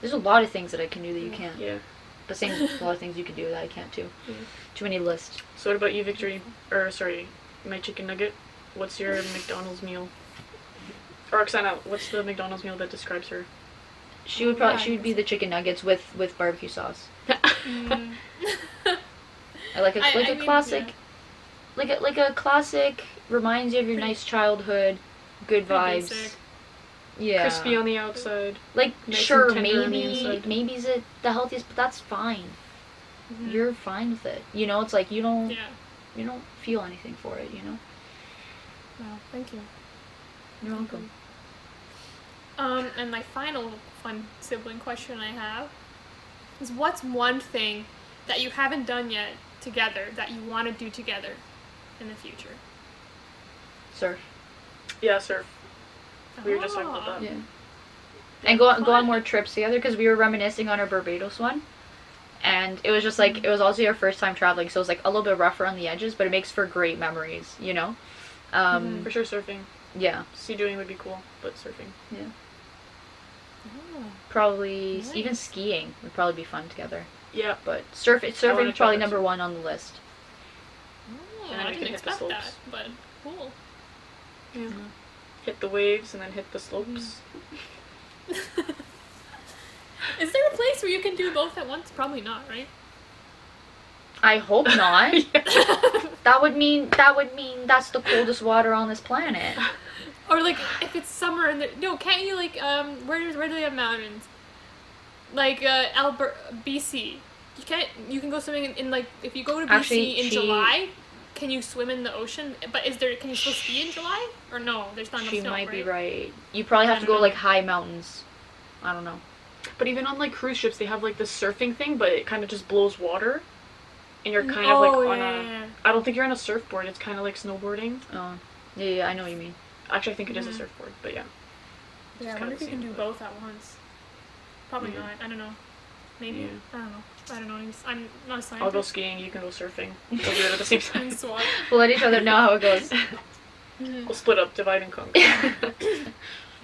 There's a lot of things that I can do that you can't. Yeah. The same a lot of things you can do that I can't too. Yeah. Too many lists. So what about you, Victory? Or, sorry, my chicken nugget? What's your McDonald's meal? Or Roxana, what's the McDonald's meal that describes her? She would be the chicken nuggets with barbecue sauce. Mm. I like a I mean, classic, yeah. like a classic, reminds you of your nice childhood, good Pretty vibes. basic. Yeah. Crispy on the outside. Like nice sure, and tender on the maybe inside. maybe's it the healthiest, but that's fine. Mhm. You're fine with it. You know, it's like you don't Yeah. feel anything for it. You know. Well, thank you. You're welcome. And my final fun sibling question I have is, what's one thing that you haven't done yet together that you want to do together in the future? Surf. Yeah, surf. We were just talking about Ah. that. Yeah. And go on Fun. more trips together because we were reminiscing on our Barbados one. And it was just like, it was also your first time traveling, so it was like a little bit rougher on the edges, but it makes for great memories, you know? For sure, surfing. Yeah. Sea doing would be cool, but surfing. Yeah. Oh. Probably, Nice. even skiing would probably be fun together. Yeah. But I surfing wanna is try probably that number too. one on the list. Oh, And then I we can didn't hit the expect that, slopes. but cool. Yeah. Hit the waves and then hit the slopes. Is there a place where you can do both at once? Probably not, right? I hope not. Yeah. That would mean that's the coldest water on this planet. Or like if it's summer and no, can't you like where do they have mountains? Like BC. You can go swimming in like if you go to BC Actually, in July, can you swim in the ocean? But can you still ski in July? Or no, there's not enough She snow, might be right? right. You probably have I to don't go know. like high mountains. I don't know. But even on like cruise ships, they have like this surfing thing, but it kind of just blows water, and you're kind of like on yeah. I don't think you're on a surfboard. It's kind of like snowboarding. Oh, yeah, I know what you mean. Actually, I think it is a Mhm. surfboard, but yeah. Yeah, I It's wonder kinda if you can the do same, both at once. Probably Yeah. not. I don't know. Maybe. Yeah. I don't know. I don't know. I'm not a scientist. I'll go skiing. You can go surfing. We'll do it at the same time. And SWAT. We'll let each other know how it goes. We'll split up, divide and conquer.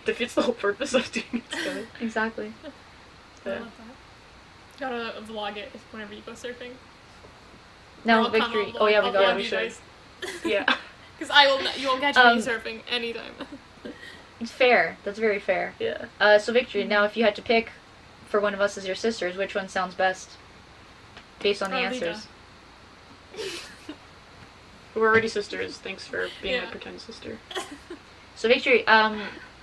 Defeats the whole purpose of doing it together. Exactly. I Yeah. love that. Gotta vlog it whenever you go surfing. No, I'll come, victory. I'll Oh yeah, vlog- we I'll got vlog it. we you should. guys. Yeah. Because you won't catch me surfing anytime. It's fair. That's very fair. Yeah. So victory. Now, if you had to pick for one of us as your sisters, which one sounds best? Based on the Lida. answers. We're already sisters. Thanks for being my Yeah. pretend sister. So victory.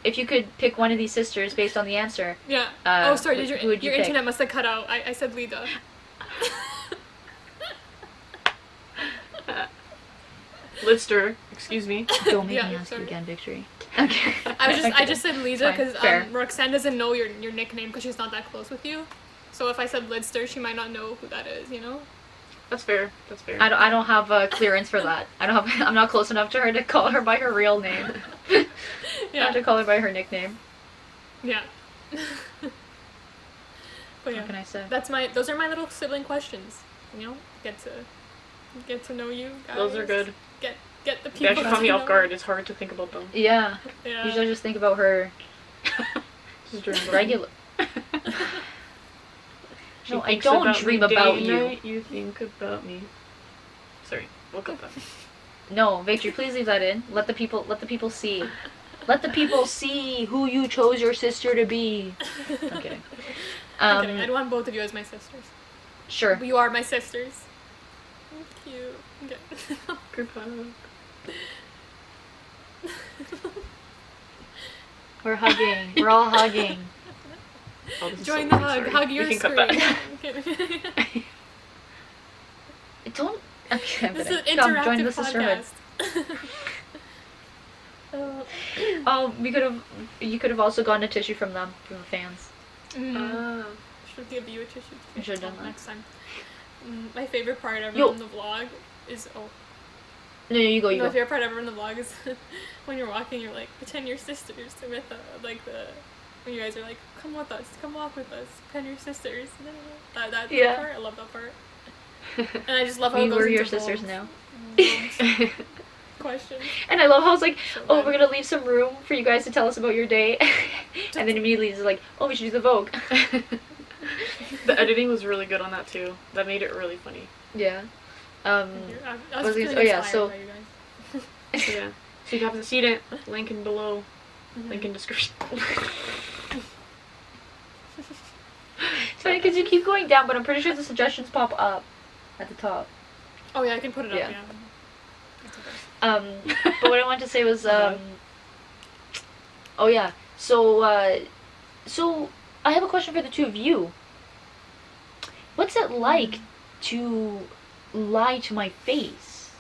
If you could pick one of these sisters based on the answer, Yeah. Uh, sorry, who would you your pick? internet must have cut out. I said Lida. Lidzter, excuse me. don't make Yeah, me ask sorry. you again, victory. Okay. I just said Lida Fine, because fair. Roxanne doesn't know your nickname because she's not that close with you. So if I said Lidzter, she might not know who that is. You know. That's fair. That's fair. I don't have clearance for that. I'm not close enough to her to call her by her real name. I Yeah. have to call her by her nickname. Yeah. But yeah, What can I say? those are my little sibling questions. You know, get to get to know you guys. Those are good. Get the They people. actually caught me to off know guard. It's hard to think about them. Yeah. Yeah. Usually I just think about her Just dream about regular. She No, I thinks don't about dream me day about and you. night, you think about me. Sorry, we'll cut that. No, Victory, please leave that in. Let the people see. Let the people see who you chose your sister to be. I'm kidding. I'm kidding. I'd want both of you as my sisters. Sure. You are my sisters. Thank you. Okay. Group hug. We're hugging. We're all hugging. Oh, this is Join so the weird, hug. sorry. Hug We your can screen. cut that. I'm kidding. Don't. Okay, I'm This is an kidding. Come, join interactive the sisterhood. podcast. Oh, you could have also gotten a tissue from them, from the fans. Should give you a tissue. You should have done that. Next time. My favorite part ever Yo. in the vlog is No, you go. my favorite part ever in the vlog is when you're walking, you're like, pretend you're sisters with when you guys are like, come with us, come walk with us, pretend you're sisters. That Yeah. part, I love that part. And I just love how We it goes were into your sisters bold now. questions. And I love how it's like, So oh, good. we're gonna leave some room for you guys to tell us about your day, and then immediately it's like, oh, we should do the Vogue. The editing was really good on that too. That made it really funny. Yeah. I was was feeling gonna- oh, yeah, inspired so- by you guys. So yeah. So if you haven't seen it, link in below. Link in description. It's funny because you keep going down, but I'm pretty sure the suggestions pop up at the top. Oh yeah, I can put it Yeah. up. Yeah. That's okay. But what I wanted to say was, oh yeah, so I have a question for the two of you. What's it like to lie to my face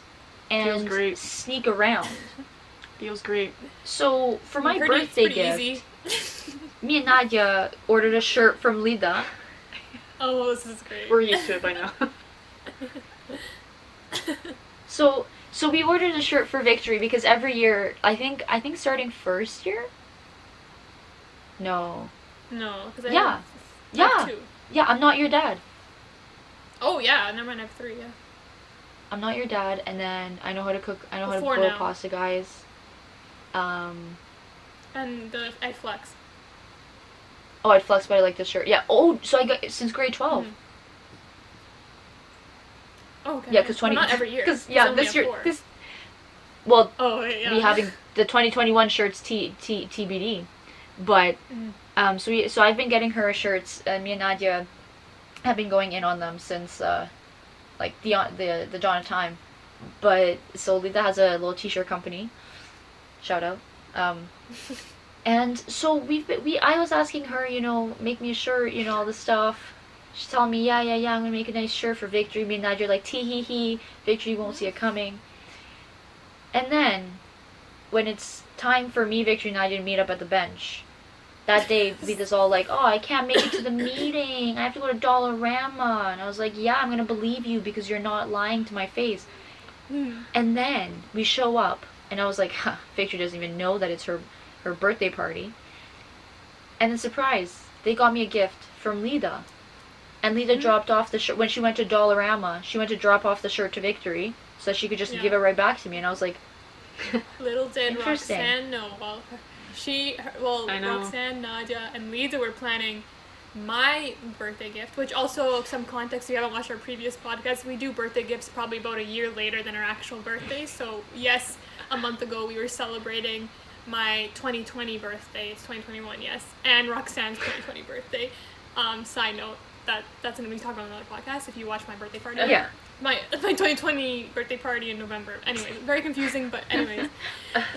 Feels and great. sneak around? Feels great. So for my It's birthday pretty gift, easy. me and Nadia ordered a shirt from Lida. Oh, this is great. We're used to it by now. So we ordered a shirt for Victory because every year, I think starting first year. No. No, because Yeah. I have Yeah. two. Yeah, I'm not your dad. Oh yeah, never mind. I have three. Yeah. I'm not your dad, and then I know how to cook. I know how to Four boil now. pasta, guys. And I flex. Oh, I'd flex, but I like this shirt. Yeah. Oh, so I got it since grade 12. Mhm. Oh, okay. Yeah, because Well, not every year. Because It's yeah, only this at year. 4. Well, Oh wait, yeah. we having the 2021 shirts TBD, but so I've been getting her shirts, and me and Nadia have been going in on them since like the dawn of time. But so Lida has a little t-shirt company. Shout out. And so I was asking her, make me a shirt, all this stuff. She's telling me, yeah, I'm gonna make a nice shirt for Victory. Me and Nadia are like, tee hee hee, Victory won't see it coming. And then, when it's time for me, Victory, and Nadia to meet up at the bench, that day, Lida's all like, oh, I can't make it to the meeting. I have to go to Dollarama. And I was like, yeah, I'm gonna believe you because you're not lying to my face. And then, we show up, and I was like, huh, Victory doesn't even know that it's her birthday party. And then, surprise, they got me a gift from Lida. And Lida dropped off the shirt when she went to Dollarama. She went to drop off the shirt to Victory so that she could just give it right back to me. And I was like, Little did Interesting. Roxanne know. I know. Roxanne, Nadia, and Lida were planning my birthday gift, which also, some context, if you haven't watched our previous podcast, we do birthday gifts probably about a year later than our actual birthday. So yes, a month ago we were celebrating my 2020 birthday. It's 2021, yes, and Roxanne's 2020 birthday. Side note, that's going to be talked about on another podcast if you watch my birthday party. yeah. My 2020 birthday party in November. Anyways, very confusing, but anyways.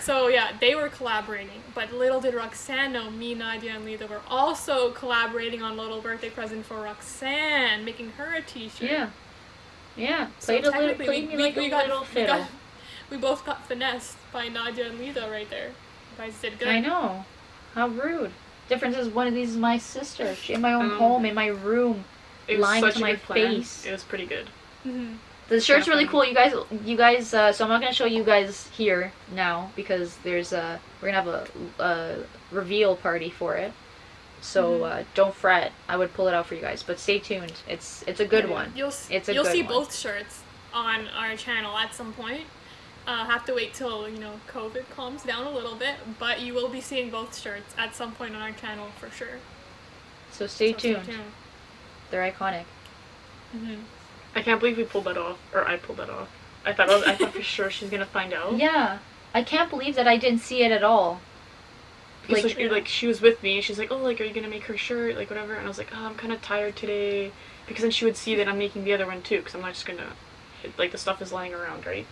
So yeah, they were collaborating, but little did Roxanne know, me, Nadia, and Lida were also collaborating on a little birthday present for Roxanne, making her a t-shirt. Yeah. So Played me like a little fiddle. We both got finessed by Nadia and Lida right there. You guys did good. I know. How rude. Difference is one of these is my sister. She in my own I know. home, in my room, It was lying such to a my good plan. face. It was pretty good. Mm-hmm. The shirt's Yeah, really funny. cool. You guys. So I'm not gonna show you guys here now because there's we're gonna have a reveal party for it. So don't fret. I would pull it out for you guys, but stay tuned. It's a good one. You'll It's a you'll good see one. both shirts on our channel at some point. Have to wait till, COVID calms down a little bit, but you will be seeing both shirts at some point on our channel for sure. So stay tuned. They're iconic. Mm-hmm. I can't believe we pulled that off, or I pulled that off. I thought for sure she's gonna find out. Yeah, I can't believe that I didn't see it at all. Like, she was with me, and she's like, oh, like, are you gonna make her shirt, like, whatever, and I was like, oh, I'm kind of tired today, because then she would see that I'm making the other one too, because I'm not just gonna, like, the stuff is lying around, right?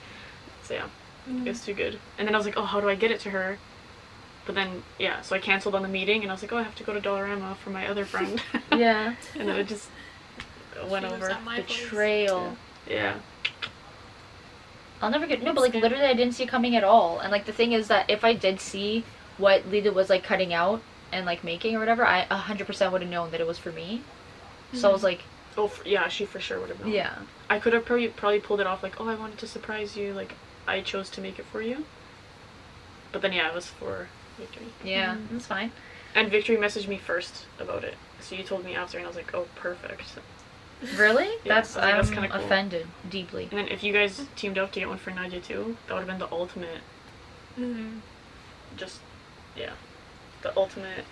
So yeah, it's too good. And then I was like, oh, how do I get it to her? But then, yeah, so I canceled on the meeting, and I was like, oh, I have to go to Dollarama for my other friend. Yeah. And then it just went over. Betrayal. Yeah. I'll never get, no, but, like, literally I didn't see it coming at all. And, like, the thing is that if I did see what Lida was, like, cutting out and, like, making or whatever, I 100% would have known that it was for me. So I was like... Oh, yeah, she for sure would have known. Yeah. I could have probably pulled it off, like, oh, I wanted to surprise you, like, I chose to make it for you. But then, yeah, it was for Victory. Yeah, that's fine. And Victory messaged me first about it. So you told me after, and I was like, oh, perfect. Really? Yeah, I'm kind of cool. Offended deeply. And then if you guys teamed up to get one for Nadia too, that would have been the ultimate. Just, yeah, the ultimate.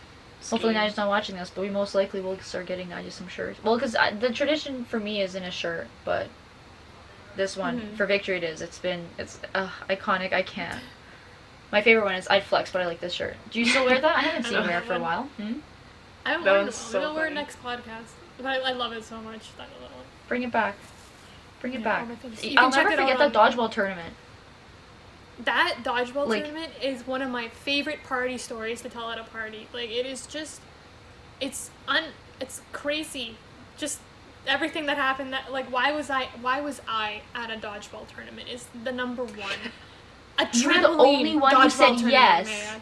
Hopefully Nadia's not watching this, but we most likely will start getting Nadia some shirts. Well, because the tradition for me is in a shirt, but this one for Victory it's iconic. I can't. My favorite one is I'd flex, but I like this shirt. Do you still wear that? I haven't seen you wear it for a while. I haven't worn it. Maybe I'll wear it next podcast. But I love it so much. That little one. Bring it back. Bring it back. I'll never forget that dodgeball tournament. That dodgeball tournament is one of my favorite party stories to tell at a party. Like, it is just, it's crazy. Just everything that happened. That, like, why was I at a dodgeball tournament is the number one. You were the only one who said yes.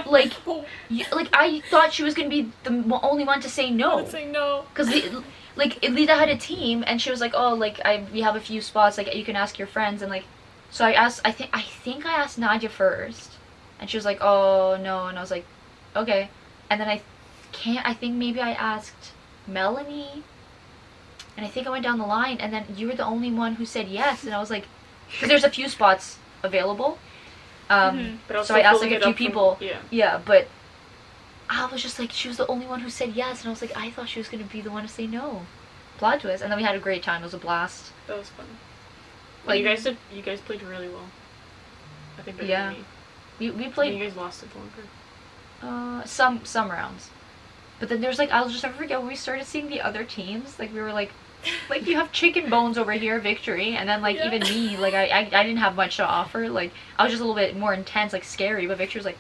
Like, I thought she was gonna be the only one to say no. I would say no. Because, like, Lida had a team, and she was like, oh, like, we have a few spots, like, you can ask your friends, and, like, so I asked, I think I asked Nadia first, and she was like, oh, no, and I was like, okay. And then I think maybe I asked Melanie, and I think I went down the line, and then you were the only one who said yes, and I was like, because there's a few spots available. So I asked like a few people. Yeah, but I was just like, she was the only one who said yes, and I was like, I thought she was gonna be the one to say no. Plot twist, and then we had a great time. It was a blast. That was fun. Well, you guys played really well. I think better than me. We played. You guys lost it longer. Some rounds, but then there's like, I'll just never forget when we started seeing the other teams. Like, we were like you have chicken bones over here, Victory, and then like even me, like I didn't have much to offer. Like, I was just a little bit more intense, like scary, but Victory was like.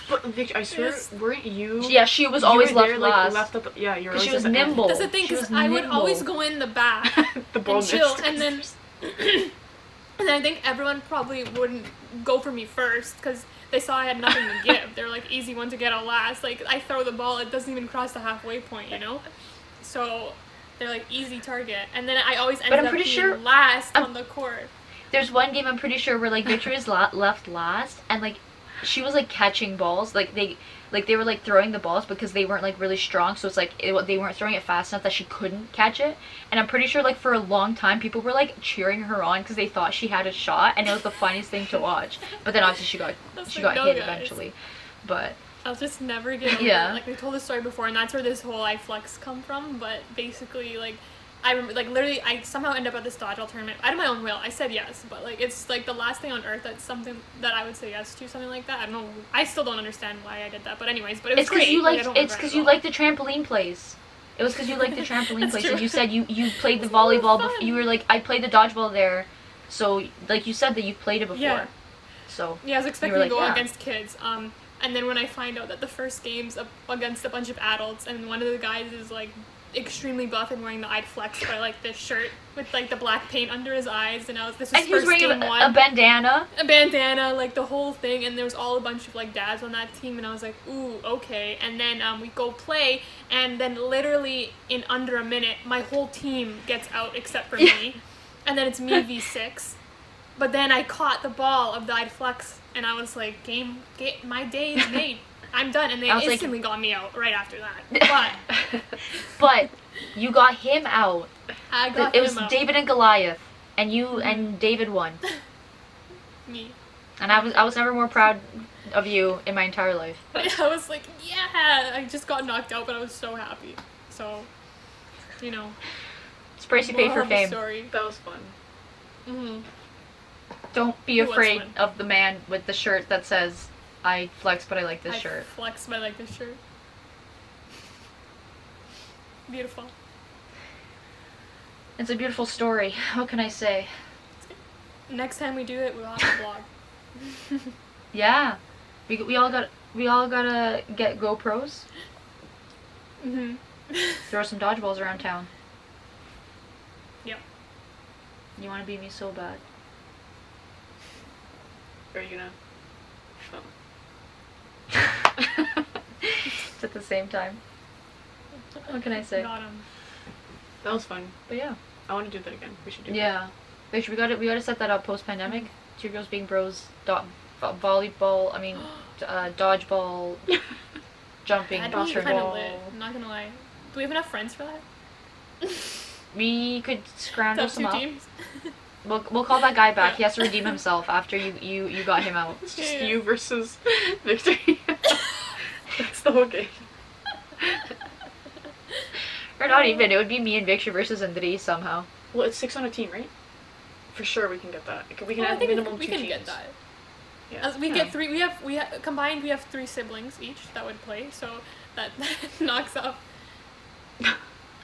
But Victory, I swear, weren't you? Yeah, she was always left last. Left up, yeah, you're always. She was nimble. That's the thing, because I would always go in the back and chill, and then I think everyone probably wouldn't go for me first because they saw I had nothing to give. They're like, easy one to get out last. Like, I throw the ball, it doesn't even cross the halfway point, you know. So they're like, easy target, and then I always end up being last on the court. There's one game I'm pretty sure where like Victory is left last, and like she was like catching balls, like they were like throwing the balls because they weren't like really strong, so it's like they weren't throwing it fast enough that she couldn't catch it. And I'm pretty sure like for a long time people were like cheering her on because they thought she had a shot, and it was the funniest thing to watch. But then obviously she got hit eventually. But I'll just never get over it. Like, we told this story before, and that's where this whole I flex come from. But basically, like, I remember, like, literally, I somehow ended up at this dodgeball tournament. Out of my own will, I said yes, but, like, it's, like, the last thing on earth that's something that I would say yes to, something like that. I don't know. I still don't understand why I did that, but anyways, but it was great. It's because you like the trampoline place. It was because you like the trampoline place, and you said you played the volleyball before. You were like, I played the dodgeball there, so, like, you said that you played it before. Yeah. So, yeah, I was expecting to go against kids. And then when I find out that the first game's against a bunch of adults, and one of the guys is, like, extremely buff and wearing the I'd flex by, like, this shirt with, like, the black paint under his eyes, and this was and first game wearing one. A bandana. A bandana, like, the whole thing, and there was all a bunch of, like, dads on that team, and I was like, ooh, okay. And then we go play, and then literally in under a minute, my whole team gets out except for me, and then it's me v6. But then I caught the ball of the I'd flex, and I was like, my day is made. I'm done. And they I was like- instantly got me out right after that. But But you got him out. I got It was him out. David and Goliath, and you and David won. Me. And I was never more proud of you in my entire life. I was like, yeah! I just got knocked out, but I was so happy. So, you know. It's price you pay moral for of the fame. story. That was fun. Mm-hmm. Don't be It was afraid fun. of the man with the shirt that says, "I flex, but I like this I shirt." flex, but I like this shirt. Beautiful. It's a beautiful story. What can I say? Next time we do it, we'll have a vlog. Yeah, we all gotta get GoPros. Mm-hmm. Throw some dodgeballs around town. Yep. You want to beat me so bad. Are you gonna? It's at the same time. What can I say? Got him. That was fun. But yeah. I want to do that again. We should do Yeah. Wait, we gotta set that up post pandemic. 2 Girls Being Bros. Volleyball. I mean, dodgeball. Jumping. That'd be kind of basketball. lit. I'm not gonna lie. Do we have enough friends for that? We could scrounge Top some two up. teams? We'll call that guy back. He has to redeem himself after you got him out. It's just Yeah. you versus Victor. That's the whole game. Or not even. It would be me and Victor versus Andres somehow. Well, it's 6 on a team, right? For sure, we can get that. We can Well, I have think minimum we 2 can teams. get that. Yeah. As we Yeah. get three. We have combined. We have 3 siblings each that would play. So that knocks up.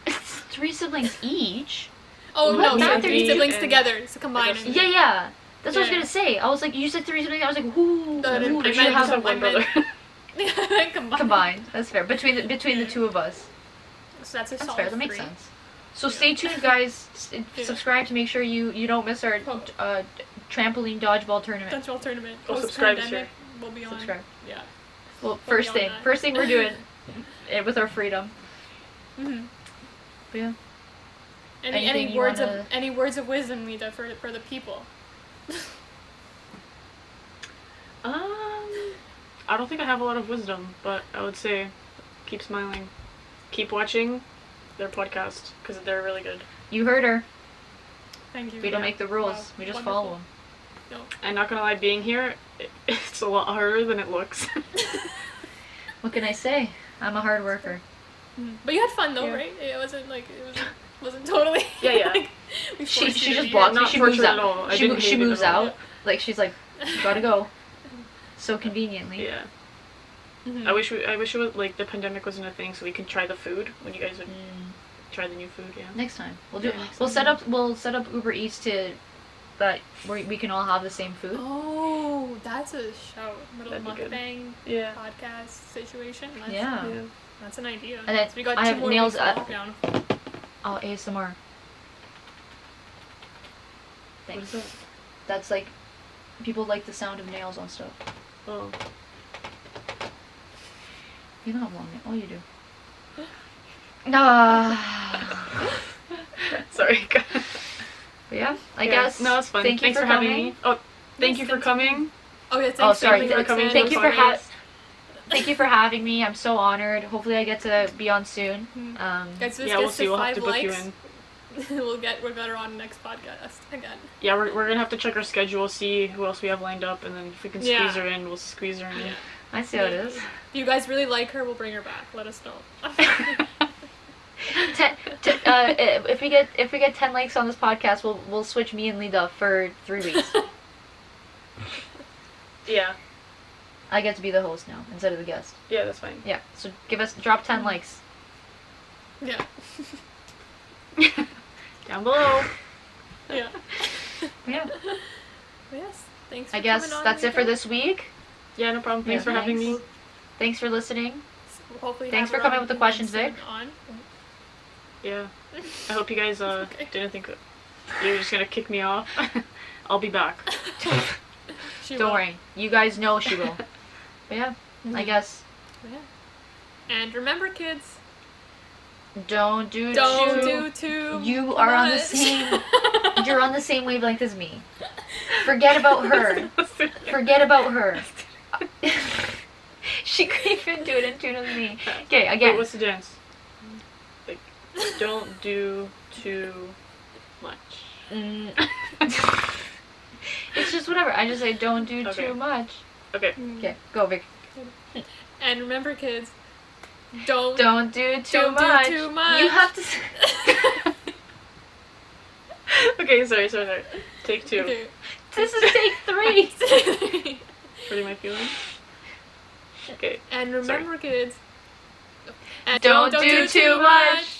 It's 3 siblings each. Oh What? no, Not so 3 three siblings and- together. So combined. I guess- Yeah. That's what I was Yeah. gonna say. I was like, you said 3 siblings. I was like, who? I Who meant should I have just have one I meant- brother. combined. combined? That's fair. Between the 2 of us. So that's a That's solid fair. That makes 3. sense. So stay tuned, guys. Subscribe to make sure you don't miss our trampoline dodgeball tournament. Dodgeball tournament. Oh, subscribe is Post-pandemic, we'll be on. Subscribe. Yeah. Well, We'll be first on thing. that. First thing we're doing it with our freedom. Mm-hmm. But yeah. Any Anything you words wanna- of any words of wisdom, Lida, for the people? I don't think I have a lot of wisdom, but I would say keep smiling. Keep watching their podcast, because they're really good. You heard her. Thank you. We don't Yeah. make the rules. Wow. We just Wonderful. follow them. No. I'm not gonna lie, being here, it's a lot harder than it looks. What can I say? I'm a hard worker. But you had fun though, Yeah. right? It wasn't totally. Yeah, yeah. like, we She forced you to just be blocks here. me. Not She moves torture out. at all. I She didn't she hate it moves at all. out. Like she's like, gotta go. So conveniently. Yeah. Mhm. I wish it was like the pandemic wasn't a thing, so we can try the food when you guys would Mm. try the new food. Yeah. Next time we'll do. Yeah, next We'll time. set up Uber Eats to that where we can all have the same food. Oh, that's a show. Little That'd be good. mukbang Yeah. podcast situation. That's, Yeah. Yeah. That's an idea. And then So we got I 2 have more nails weeks of at- lockdown. Oh, ASMR. What is Thanks. that? That's like people like the sound of nails on stuff. Oh. You don't have long nails. Oh, you do. Ah. Sorry. But yeah, I Yeah. guess. No, it's fun. Thank you Thanks for having coming. me. Oh, thank Yes, you for thanks. coming. Oh yeah, thanks. Oh, sorry. Camila, for coming. Roxanne. Thank you for Thank you for having me. I'm so honored. Hopefully, I get to be on soon. Guys, this Yeah, we'll gets see. to We'll 5 have to book you likes. in. we'll get her on next podcast again. Yeah, we're gonna have to check our schedule, see who else we have lined up, and then if we can squeeze Yeah. her in, we'll squeeze her in. I see how it is. If you guys really like her, we'll bring her back. Let us know. If we get 10 likes on this podcast, we'll switch me and Lida for 3 weeks. Yeah. I get to be the host now instead of the guest. Yeah, that's fine. Yeah. So drop 10 likes. Yeah. Down below. Yeah. Yeah. Yes. Thanks. For I guess coming on, that's it for Lida. this week. Yeah, no problem. Thanks Yeah, for having me. thanks. Thanks for listening. We'll hopefully Thanks have for her coming on with the questions, Wednesday Vic. On. Yeah. I hope you guys Okay. didn't think you were just gonna kick me off. I'll be back. She Don't will. worry. You guys know she will. But yeah, I guess. Yeah. And remember, kids, Don't do don't too- do too. You are on the much. same. You're on the same wavelength as me. Forget about her. Forget about her. She couldn't even couldn't do it in tune with me. Okay, again. Wait, what's the dance? Like, don't do too much. It's just whatever. I just say don't do Okay. too much. Okay. Okay, go Vic. And remember, kids, don't do too don't much. do too much. You have to. Okay, sorry. Take 2. Okay. This is take 3. Hurting my feelings? Okay. And remember, kids, and Don't do too much.